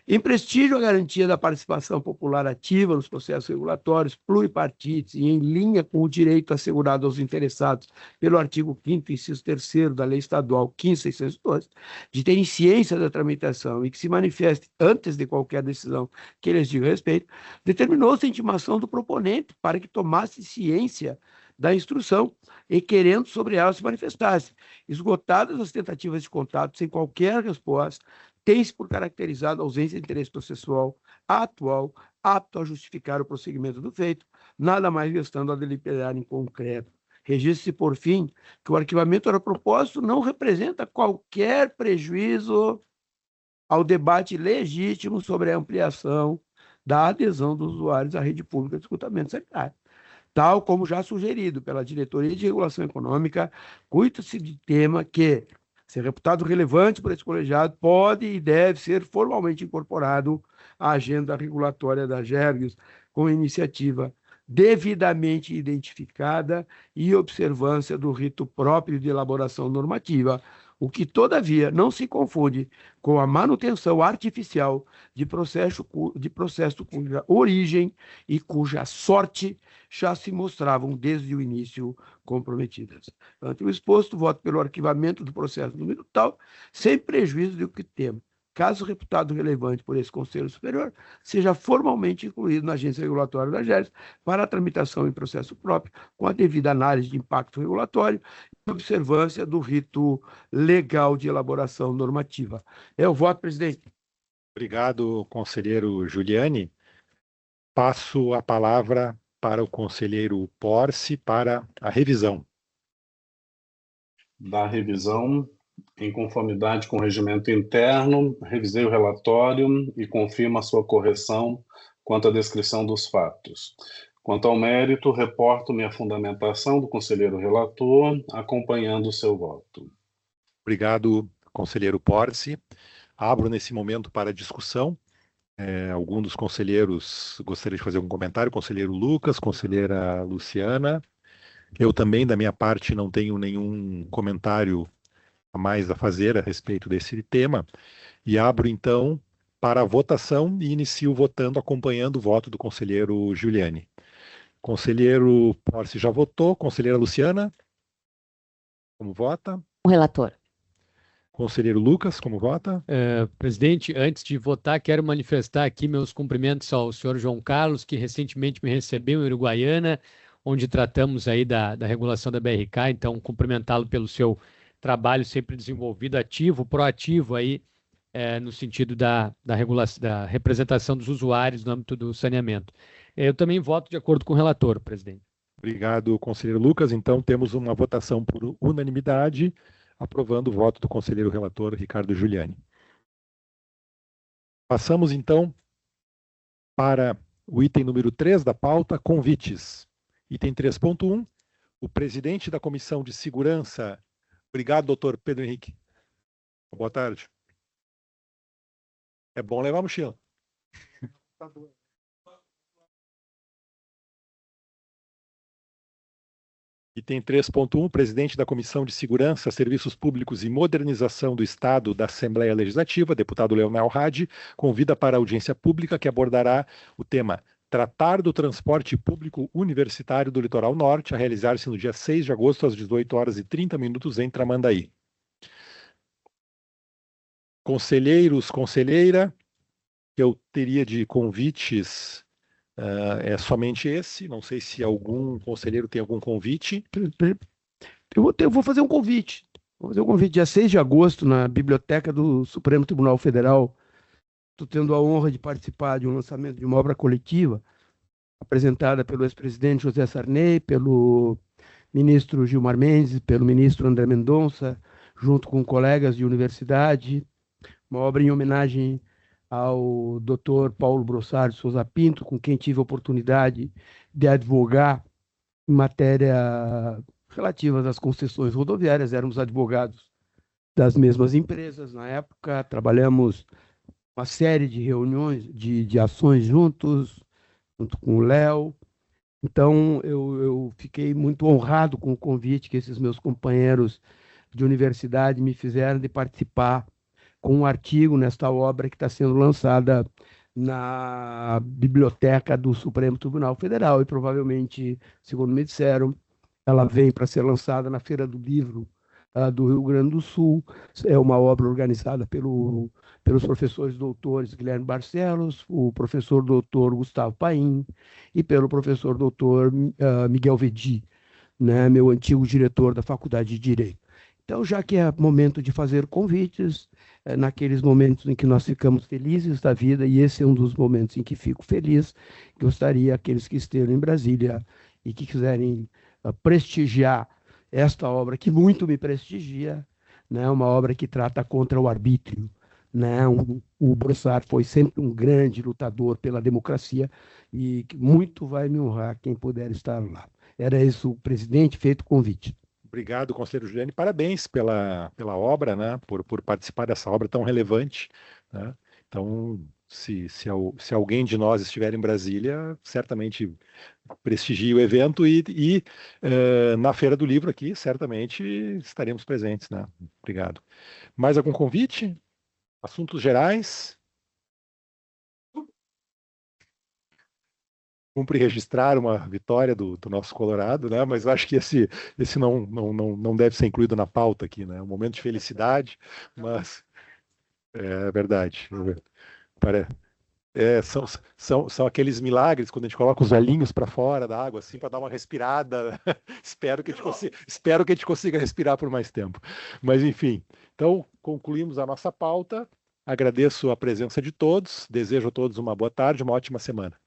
Em prestígio à garantia da participação popular ativa nos processos regulatórios pluripartites e em linha com o direito assegurado aos interessados pelo artigo 5º, inciso 3º da Lei Estadual 15.612, de terem ciência da tramitação e que se manifeste antes de qualquer decisão que lhes diga respeito, determinou-se a intimação do proponente para que tomasse ciência da instrução e querendo sobre ela se manifestasse. Esgotadas as tentativas de contato sem qualquer resposta, tem-se por caracterizado a ausência de interesse processual atual, apto a justificar o prosseguimento do feito, nada mais restando a deliberar em concreto. Registre-se, por fim, que o arquivamento a propósito não representa qualquer prejuízo ao debate legítimo sobre a ampliação da adesão dos usuários à rede pública de esgotamento sanitário. Tal como já sugerido pela Diretoria de Regulação Econômica, cuida-se de tema que, se reputado relevante por esse colegiado, pode e deve ser formalmente incorporado à agenda regulatória da GERGS, com iniciativa devidamente identificada e observância do rito próprio de elaboração normativa, o que, todavia, não se confunde com a manutenção artificial de processo cuja origem e cuja sorte já se mostravam desde o início comprometidas. Ante o exposto, voto pelo arquivamento do processo número tal, sem prejuízo do que temos. Caso reputado relevante por esse Conselho Superior, seja formalmente incluído na Agência Regulatória da AGERGS para a tramitação em processo próprio, com a devida análise de impacto regulatório e observância do rito legal de elaboração normativa. É o voto, presidente. Obrigado, conselheiro Giuliani. Passo a palavra para o conselheiro Porce para a revisão. Da revisão, em conformidade com o regimento interno, revisei o relatório e confirmo a sua correção quanto à descrição dos fatos. Quanto ao mérito, reporto minha fundamentação do conselheiro relator, acompanhando o seu voto. Obrigado, conselheiro Porce. Abro nesse momento para discussão. Algum dos conselheiros gostaria de fazer algum comentário? Conselheiro Lucas, conselheira Luciana. Eu também, da minha parte, não tenho nenhum comentário a mais a fazer a respeito desse tema. E abro, então, para a votação e inicio votando, acompanhando o voto do conselheiro Giuliani. Conselheiro Porce já votou. Conselheira Luciana, como vota? O relator. Conselheiro Lucas, como vota? Presidente, antes de votar, quero manifestar aqui meus cumprimentos ao senhor João Carlos, que recentemente me recebeu em Uruguaiana, onde tratamos aí da regulação da BRK, então cumprimentá-lo pelo seu trabalho sempre desenvolvido, ativo, proativo aí, no sentido da regulação, da representação dos usuários no âmbito do saneamento. Eu também voto de acordo com o relator, presidente. Obrigado, conselheiro Lucas. Então, temos uma votação por unanimidade, aprovando o voto do conselheiro relator Ricardo Giuliani. Passamos, então, para o item número 3 da pauta, convites. Item 3.1, o presidente da Comissão de Segurança. Obrigado, doutor Pedro Henrique. Boa tarde. É bom levar a mochila. Item 3.1, presidente da Comissão de Segurança, Serviços Públicos e Modernização do Estado da Assembleia Legislativa, deputado Leonel Hadi, convida para a audiência pública que abordará o tema Tratar do transporte público universitário do Litoral Norte, a realizar-se no dia 6 de agosto, às 18h30, em Tramandaí. Conselheiros, conselheira, eu teria de convites, é somente esse, não sei se algum conselheiro tem algum convite. Eu vou fazer um convite. Vou fazer um convite dia 6 de agosto na Biblioteca do Supremo Tribunal Federal. Estou tendo a honra de participar de um lançamento de uma obra coletiva apresentada pelo ex-presidente José Sarney, pelo ministro Gilmar Mendes, pelo ministro André Mendonça, junto com colegas de universidade, uma obra em homenagem ao Dr. Paulo Brossard de Souza Pinto, com quem tive a oportunidade de advogar em matéria relativas às concessões rodoviárias. Éramos advogados das mesmas empresas na época, trabalhamos uma série de reuniões, de ações junto com o Léo. Então, eu fiquei muito honrado com o convite que esses meus companheiros de universidade me fizeram de participar com um artigo nesta obra que está sendo lançada na Biblioteca do Supremo Tribunal Federal e provavelmente, segundo me disseram, ela vem para ser lançada na Feira do Livro do Rio Grande do Sul. É uma obra organizada pelos professores doutores Guilherme Barcelos, o professor doutor Gustavo Paim e pelo professor doutor Miguel Vedi, né, meu antigo diretor da Faculdade de Direito. Então, já que é momento de fazer convites, naqueles momentos em que nós ficamos felizes da vida, e esse é um dos momentos em que fico feliz, gostaria, aqueles que estejam em Brasília e que quiserem prestigiar esta obra, que muito me prestigia, né, uma obra que trata contra o arbítrio. Né? O Brossard foi sempre um grande lutador pela democracia e muito vai me honrar quem puder estar lá. Era isso, presidente, feito o convite. Obrigado, conselheiro Giuliani. Parabéns pela obra, né? Por participar dessa obra tão relevante, né? Então, se alguém de nós estiver em Brasília, certamente prestigie o evento e na Feira do Livro aqui, certamente estaremos presentes, né? Obrigado. Mais algum convite? Assuntos gerais? Cumpre registrar uma vitória do nosso Colorado, né? Mas eu acho que esse não deve ser incluído na pauta aqui, né? Um momento de felicidade, mas é verdade. São aqueles milagres quando a gente coloca os velhinhos para fora da água, assim, para dar uma respirada. Espero que a gente consiga respirar por mais tempo. Mas, enfim, então concluímos a nossa pauta. Agradeço a presença de todos. Desejo a todos uma boa tarde, uma ótima semana.